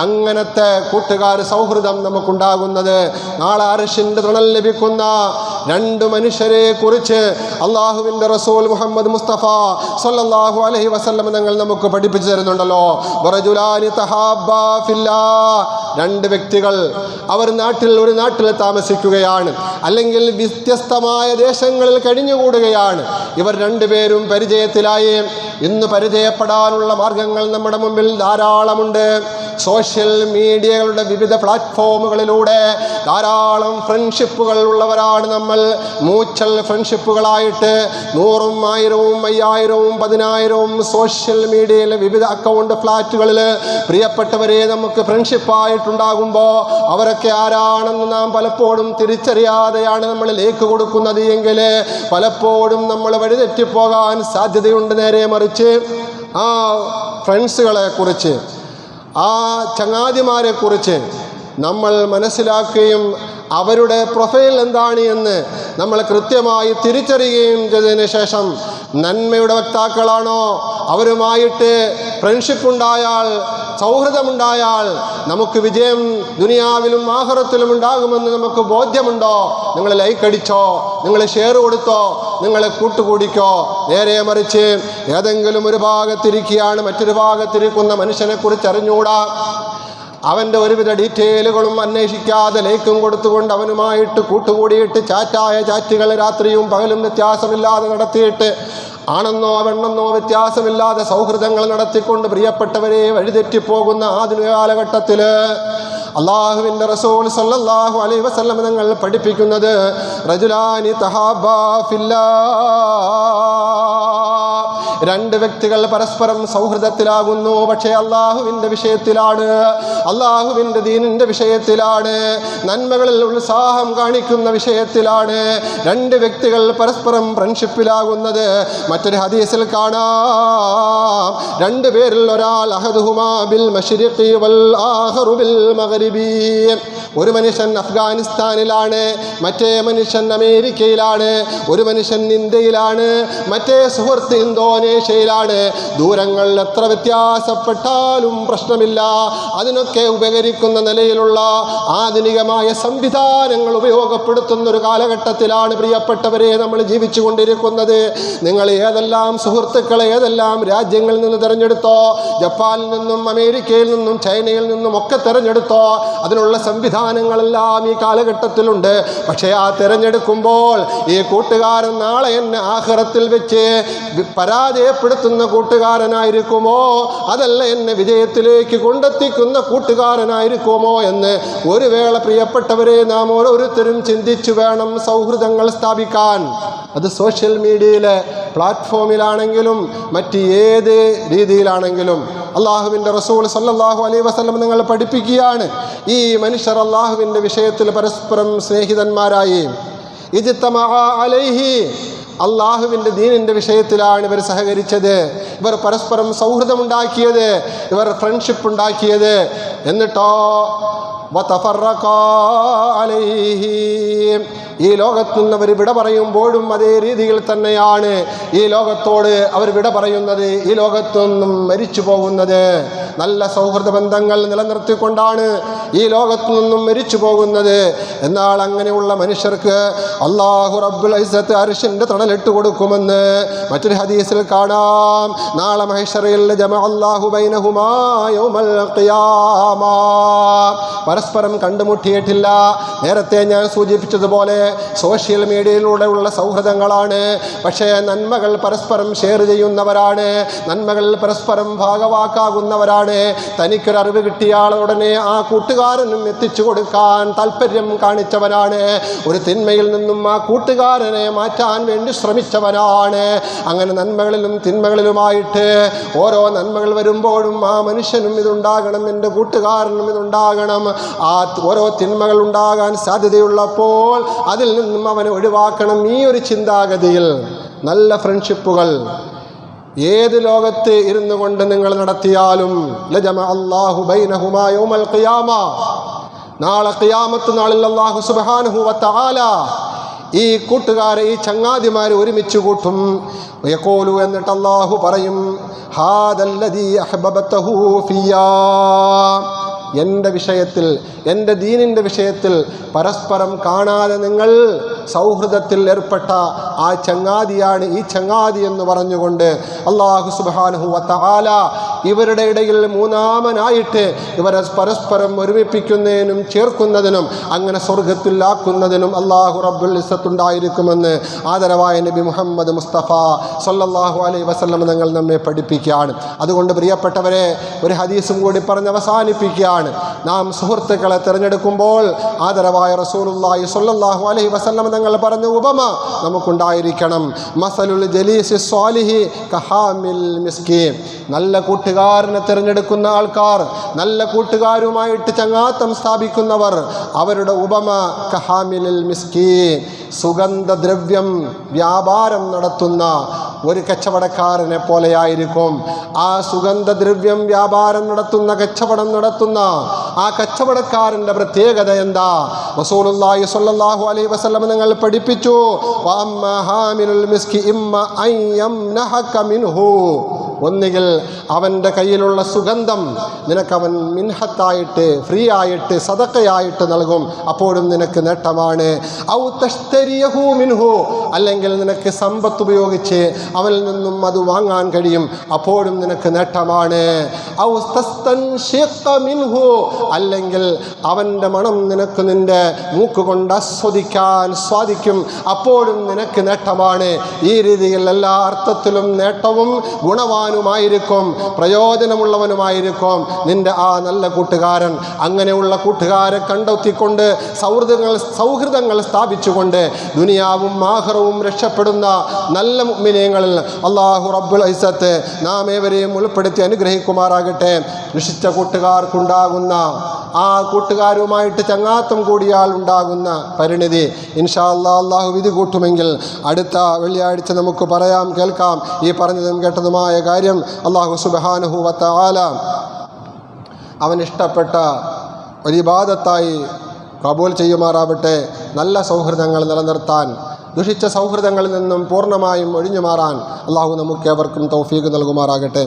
അങ്ങനത്തെ കൂട്ടുകാർ സൗഹൃദം നമുക്കുണ്ടാകുന്നത്. നാളെ അർശിൻ്റെ തണൽ ലഭിക്കുന്ന 2 മനുഷ്യരെ കുറിച്ച് അള്ളാഹുവിൻ്റെ റസൂൽ മുഹമ്മദ് മുസ്തഫ സ്വല്ലല്ലാഹു അലൈഹി വസല്ലം തങ്ങൾ നമുക്ക് പഠിപ്പിച്ചു തരുന്നുണ്ടല്ലോ. വറജുലാനി തഹാബ്ബാ ഫില്ലാഹ്, 2 വ്യക്തികൾ അവർ ഒരു നാട്ടിൽ താമസിക്കുകയാണ്, അല്ലെങ്കിൽ വ്യത്യസ്തമായ ദേശങ്ങളിൽ കഴിഞ്ഞുകൂടുകയാണ്. ഇവർ 2 പേരും പരിചയത്തിലായി. ഇന്ന് പരിചയപ്പെടാനുള്ള മാർഗങ്ങൾ നമ്മുടെ മുമ്പിൽ ധാരാളമുണ്ട്. സോഷ്യൽ മീഡിയകളുടെ വിവിധ പ്ലാറ്റ്ഫോമുകളിലൂടെ ധാരാളം ഫ്രണ്ട്ഷിപ്പുകൾ ഉള്ളവരാണ് നമ്മൾ. മ്യൂച്വൽ ഫ്രണ്ട്ഷിപ്പുകളായിട്ട് 100ഉം 1000ഉം 5000ഉം 10000ഉം സോഷ്യൽ മീഡിയയിലെ വിവിധ അക്കൗണ്ട് ഫ്ലാറ്റുകളിൽ പ്രിയപ്പെട്ടവരെ നമുക്ക് ഫ്രണ്ട്ഷിപ്പായിട്ടുണ്ടാകുമ്പോൾ അവരൊക്കെ ആരാണെന്ന് നാം പലപ്പോഴും തിരിച്ചറിയാതെയാണ് നമ്മളിലേക്ക് കൊടുക്കുന്നത് എങ്കിൽ പലപ്പോഴും നമ്മൾ വഴിതെറ്റിപ്പോകാൻ സാധ്യതയുണ്ട്. നേരെ മറിച്ച് ആ ഫ്രണ്ട്സുകളെ കുറിച്ച്, ആ ചങ്ങാതിമാരെ കുറിച്ച് നമ്മൾ മനസ്സിലാക്കുകയും അവരുടെ പ്രൊഫൈൽ എന്താണ് എന്ന് നമ്മൾ കൃത്യമായി തിരിച്ചറിയുകയും ചെയ്തതിന് ശേഷം നന്മയുടെ വക്താക്കളാണോ, അവരുമായിട്ട് ഫ്രണ്ട്ഷിപ്പ് ഉണ്ടായാൽ സൗഹൃദമുണ്ടായാൽ നമുക്ക് വിജയം ദുനിയാവിലും ആഖിറത്തിലും ഉണ്ടാകുമെന്ന് നമുക്ക് ബോധ്യമുണ്ടോ? നിങ്ങൾ ലൈക്ക് അടിച്ചോ, നിങ്ങൾ ഷെയർ കൊടുത്തോ, നിങ്ങൾ കൂട്ടുകൂടിക്കോ? നേരെ മറിച്ച് ഏതെങ്കിലും ഒരു ഭാഗത്തിരിക്കുകയാണ്, മറ്റൊരു ഭാഗത്തിരിക്കുന്ന മനുഷ്യനെ കുറിച്ച് അറിഞ്ഞൂടാ, അവൻ്റെ ഒരുവിധ ഡീറ്റെയിലുകളും അന്വേഷിക്കാതെ ലൈക്കും കൊടുത്തുകൊണ്ട് അവനുമായിട്ട് കൂട്ടുകൂടിയിട്ട് ചാറ്റായ ചാറ്റുകൾ രാത്രിയും പകലും വ്യത്യാസമില്ലാതെ നടത്തിയിട്ട് ആണെന്നോ പെണ്ണെന്നോ വ്യത്യാസമില്ലാതെ സൗഹൃദങ്ങൾ നടത്തിക്കൊണ്ട് പ്രിയപ്പെട്ടവരെ വഴിതെറ്റിപ്പോകുന്ന ആധുനിക കാലഘട്ടത്തിൽ അള്ളാഹുവിൻ്റെ റസൂൽ സല്ലല്ലാഹു അലൈഹി വസല്ലം തങ്ങൾ പഠിപ്പിക്കുന്നത് റജുലാനി തഹാബാ ഫില്ലാഹ്, രണ്ട് വ്യക്തികൾ പരസ്പരം സൗഹൃദത്തിലാകുന്നു, പക്ഷേ അള്ളാഹുവിൻ്റെ വിഷയത്തിലാണ്, അള്ളാഹുവിൻ്റെ ദീനിൻ്റെ വിഷയത്തിലാണ്, നന്മകളിൽ ഉത്സാഹം കാണിക്കുന്ന വിഷയത്തിലാണ് രണ്ട് വ്യക്തികൾ പരസ്പരം ഫ്രണ്ട്ഷിപ്പിലാകുന്നത്. മറ്റൊരു ഹദീസിൽ കാണാം, രണ്ടു പേരിൽ ഒരാൾ അഹദുഹുമാ ബിൽ മശ്രിഖി വൽ ആഖറു ബിൽ മഗ്രിബി, ഒരു മനുഷ്യൻ അഫ്ഗാനിസ്ഥാനിലാണ്, മറ്റേ മനുഷ്യൻ അമേരിക്കയിലാണ്, ഒരു മനുഷ്യൻ ഇന്ത്യയിലാണ്, മറ്റേ സുഹൃത്ത് ഇന്തോനേഷ്യയിലാണ്. ദൂരങ്ങൾ എത്ര വ്യത്യാസപ്പെട്ടാലും പ്രശ്നമില്ല, അതിനൊക്കെ ഉപകരിക്കുന്ന നിലയിലുള്ള ആധുനികമായ സംവിധാനങ്ങൾ ഉപയോഗപ്പെടുത്തുന്ന ഒരു കാലഘട്ടത്തിലാണ് പ്രിയപ്പെട്ടവരെ നമ്മൾ ജീവിച്ചു കൊണ്ടിരിക്കുന്നത്. നിങ്ങൾ ഏതെല്ലാം സുഹൃത്തുക്കളെ ഏതെല്ലാം രാജ്യങ്ങളിൽ നിന്ന് തിരഞ്ഞെടുത്തോ, ജപ്പാനിൽ നിന്നും അമേരിക്കയിൽ നിന്നും ചൈനയിൽ നിന്നും ഒക്കെ തിരഞ്ഞെടുത്തോ, അതിനുള്ള സംവിധാനങ്ങളെല്ലാം ഈ കാലഘട്ടത്തിലുണ്ട്. പക്ഷേ ആ തിരഞ്ഞെടുക്കുമ്പോൾ ഈ കൂട്ടുകാരൻ നാളെ എന്നെ ആഖിറത്തിൽ വെച്ച് പരാജയപ്പെടുത്തുന്ന കൂട്ടുകാരനായിരിക്കുമോ, അതല്ല എന്നെ വിജയത്തിലേക്ക് കൊണ്ടെത്തിക്കുന്ന കൂട്ടുകാരനായിരിക്കുമോ എന്ന് ഒരു വേള പ്രിയപ്പെട്ടവരെ നാം ഓരോരുത്തരും ചിന്തിച്ചു വേണം സൗഹൃദങ്ങൾ സ്ഥാപിക്കാൻ. അത് സോഷ്യൽ മീഡിയയിലെ പ്ലാറ്റ്ഫോമിലാണെങ്കിലും മറ്റ് ഏത് രീതിയിലാണെങ്കിലും അള്ളാഹുവിൻ്റെ റസൂൽ സല്ലല്ലാഹു അലൈഹി വസല്ലം നിങ്ങൾ പഠിപ്പിക്കുകയാണ്, ഈ മനുഷ്യർ അള്ളാഹുവിൻ്റെ വിഷയത്തിൽ പരസ്പരം സ്നേഹിതന്മാരായി ഇജ്തമഅ അലൈഹി, അള്ളാഹുവിൻ്റെ ദീനിൻ്റെ വിഷയത്തിലാണ് ഇവർ സഹകരിച്ചത്, ഇവർ പരസ്പരം സൗഹൃദമുണ്ടാക്കിയത്, ഇവർ ഫ്രണ്ട്ഷിപ്പ് ഉണ്ടാക്കിയത്. എന്നിട്ടോ വതഫറഖാ അലൈഹി, ഈ ലോകത്തു നിന്ന് അവർ വിട പറയുമ്പോഴും അതേ രീതിയിൽ തന്നെയാണ് ഈ ലോകത്തോട് അവർ വിട പറയുന്നത്, ഈ ലോകത്തു നിന്നും മരിച്ചു പോകുന്നത്. നല്ല സൗഹൃദ ബന്ധങ്ങൾ നിലനിർത്തിക്കൊണ്ടാണ് ഈ ലോകത്തു നിന്നും മരിച്ചു പോകുന്നത്. എന്നാൽ അങ്ങനെയുള്ള മനുഷ്യർക്ക് അല്ലാഹു റബ്ബുൽ ഇസ്സത്ത് അർശിൻ്റെ തണലിട്ട് കൊടുക്കുമെന്ന് മറ്റൊരു ഹദീസിൽ കാണാം. നാളെ മഹ്ശറിൽ ജമഅല്ലാഹു ബൈനഹുമാ യൗമൽ ഖിയാമ, പരസ്പരം കണ്ടുമുട്ടിയിട്ടില്ല. നേരത്തെ ഞാൻ സൂചിപ്പിച്ചതുപോലെ സോഷ്യൽ മീഡിയയിലൂടെയുള്ള സൗഹൃദങ്ങളാണ്, പക്ഷേ നന്മകൾ പരസ്പരം ഷെയർ ചെയ്യുന്നവരാണ്, നന്മകൾ പരസ്പരം ഭാഗവാക്കാകുന്നവരാണ്. തനിക്കൊരറിവ് കിട്ടിയാൽ ഉടനെ ആ കൂട്ടുകാരനും എത്തിച്ചു കൊടുക്കാൻ താല്പര്യം കാണിച്ചവനാണ്, ഒരു തിന്മയിൽ നിന്നും ആ കൂട്ടുകാരനെ മാറ്റാൻ വേണ്ടി ശ്രമിച്ചവനാണ്. അങ്ങനെ നന്മകളിലും തിന്മകളിലുമായിട്ട് ഓരോ നന്മകൾ വരുമ്പോഴും ആ മനുഷ്യനും ഇതുണ്ടാകണം, എൻ്റെ കൂട്ടുകാരനും ഇതുണ്ടാകണം. ആ ഓരോ തിന്മകൾ ഉണ്ടാകാൻ സാധ്യതയുള്ളപ്പോൾ അതിൽ നിന്നും അവനെ ഒഴിവാക്കണം. ഈ ഒരു ചിന്താഗതിയിൽ നല്ല ഫ്രണ്ട്ഷിപ്പുകൾ ഏത് ലോകത്ത് ഇരുന്നു കൊണ്ട് നിങ്ങൾ നടത്തിയാലും ലജമഅ അല്ലാഹു ബൈനഹുമാ യൗമൽ ഖിയാമ, നാളെ ഖിയാമത്ത് നാളിൽ അല്ലാഹു സുബ്ഹാനഹു വ തആല ഈ കൂട്ടുകാരെ ഈ ചങ്ങാതിമാരെ ഒരുമിച്ച് കൂട്ടും. യഖൂലു, എന്നിട്ട് അല്ലാഹു പറയും, ഹാദല്ലദീ അഹ്ബബതഹു ഫിയാ, എൻ്റെ വിഷയത്തിൽ, എൻ്റെ ദീനിൻ്റെ വിഷയത്തിൽ പരസ്പരം കാണാതെ നിങ്ങൾ സൗഹൃദത്തിൽ ഏർപ്പെട്ട ആ ചങ്ങാതിയാണ് ഈ ചങ്ങാതി എന്ന് പറഞ്ഞുകൊണ്ട് അല്ലാഹു സുബ്ഹാനഹു വ തആല ഇവരുടെ ഇടയിൽ മൂന്നാമനായിട്ട് ഇവരെ പരസ്പരം ഒരുമിപ്പിക്കുന്നതിനും ചേർക്കുന്നതിനും അങ്ങനെ സ്വർഗത്തിലാക്കുന്നതിനും അല്ലാഹു റബ്ബുൽ ഇസ്സത്തുണ്ടായിരിക്കുമെന്ന് ആദരവായ നബി മുഹമ്മദ് മുസ്തഫ സല്ലല്ലാഹു അലൈഹി വസല്ലം തങ്ങൾ നമ്മെ പഠിപ്പിക്കുകയാണ്. അതുകൊണ്ട് പ്രിയപ്പെട്ടവരെ, ഒരു ഹദീസും കൂടി പറഞ്ഞ് അവസാനിപ്പിക്കുകയാണ്. നാം സുഹൃത്തുക്കളെ തിരഞ്ഞെടുക്കുമ്പോൾ ആദരവായ റസൂലുള്ളാഹി സ്വല്ലല്ലാഹു അലൈഹി വസല്ലം തങ്ങൾ പറഞ്ഞ ഉപമ നമുക്കുണ്ടായിരിക്കണം. മസലുൽ ജലീസി സ്വാലിഹി കഹാമിൽ മിസ്കി, നല്ല കൂട്ടുകാരനെ തിരഞ്ഞെടുക്കുന്ന ആൾക്കാർ, നല്ല കൂട്ടുകാരുമായിട്ട് ചങ്ങാത്തം സ്ഥാപിക്കുന്നവർ, അവരുടെ ഉപമ കഹാമിൽ മിസ്കി, സുഗന്ധദ്രവ്യം വ്യാപാരം നടത്തുന്ന ഒരു കച്ചവടക്കാരനെ പോലെയായിരിക്കും. ആ സുഗന്ധദ്രവ്യം വ്യാപാരം നടത്തുന്ന, കച്ചവടം നടത്തുന്ന ആ കച്ചവടക്കാരൻ്റെ പ്രത്യേകത എന്താ? റസൂലുള്ളാഹി സ്വല്ലല്ലാഹു അലൈഹി വസല്ലം നിങ്ങൾ പഠിപ്പിച്ചു, വഅമ്മാ ഹാമിലുൽ മിസ്കി ഇമ്മ അൻ യംനഹക മിൻഹു, ഒന്നുകിൽ അവൻ്റെ കയ്യിലുള്ള സുഗന്ധം നിനക്കവൻ മിൻഹത്തായിട്ട് ഫ്രീ ആയിട്ട് സദഖയായിട്ട് നൽകും, അപ്പോഴും നിനക്ക് നേട്ടമാണ്. ഔ തശ്തരിയഹു മിൻഹു, അല്ലെങ്കിൽ നിനക്ക് സമ്പത്ത് ഉപയോഗിച്ച് അവനിൽ നിന്നും അത് വാങ്ങാൻ കഴിയും, അപ്പോഴും നിനക്ക് നേട്ടമാണ്. ഔ തസ്തൻഷിഖ മിൻഹു, അല്ലെങ്കിൽ അവൻ്റെ മണം നിനക്ക് നിൻ്റെ മൂക്കുകൊണ്ട് ആസ്വദിക്കാൻ സാധിക്കും, അപ്പോഴും നിനക്ക് നേട്ടമാണ്. ഈ രീതിയിൽ എല്ലാ അർത്ഥത്തിലും നേട്ടവും ഗുണവാനുമായിരിക്കും, പ്രയോജനമുള്ളവനുമായിരിക്കും നിൻ്റെ ആ നല്ല കൂട്ടുകാരൻ. അങ്ങനെയുള്ള കൂട്ടുകാരെ കണ്ടെത്തിക്കൊണ്ട് സൗഹൃദങ്ങൾ സ്ഥാപിച്ചുകൊണ്ട് ദുനിയാവും ആഖിറവും രക്ഷപ്പെടുന്ന നല്ല മുഅ്മിനീങ്ങളിൽ അല്ലാഹു റബ്ബുൽ ഇസ്സത്ത് നാം ഏവരെയും ഉൾപ്പെടുത്തി അനുഗ്രഹിക്കുമാറാകട്ടെ. ദുഷിച്ച കൂട്ടുകാർക്കുണ്ടാകുന്ന ആ കൂട്ടുകാരുമായിട്ട് ചങ്ങാത്തം കൂടിയാൽ ഉണ്ടാകുന്ന പരിണിതി ഇൻഷാ അല്ലാഹ് അല്ലാഹു വിധി കൂട്ടുമെങ്കിൽ അടുത്ത വെള്ളിയാഴ്ച നമുക്ക് പറയാം, കേൾക്കാം. ഈ പറഞ്ഞതും കേട്ടതുമായ കാര്യം അല്ലാഹു സുബ്ഹാനഹു വ തആല അവൻ ഇഷ്ടപ്പെട്ട ഒരു ഇബാദത്തായി കബൂൽ ചെയ്യുമാറാവട്ടെ. നല്ല സൗഹൃദങ്ങൾ നിലനിർത്താൻ, ദുഷിച്ച സൗഹൃദങ്ങളിൽ നിന്നും പൂർണ്ണമായും ഒഴിഞ്ഞു മാറാൻ അല്ലാഹു നമുക്കേവർക്കും തൗഫീഖ് നൽകുമാറാകട്ടെ.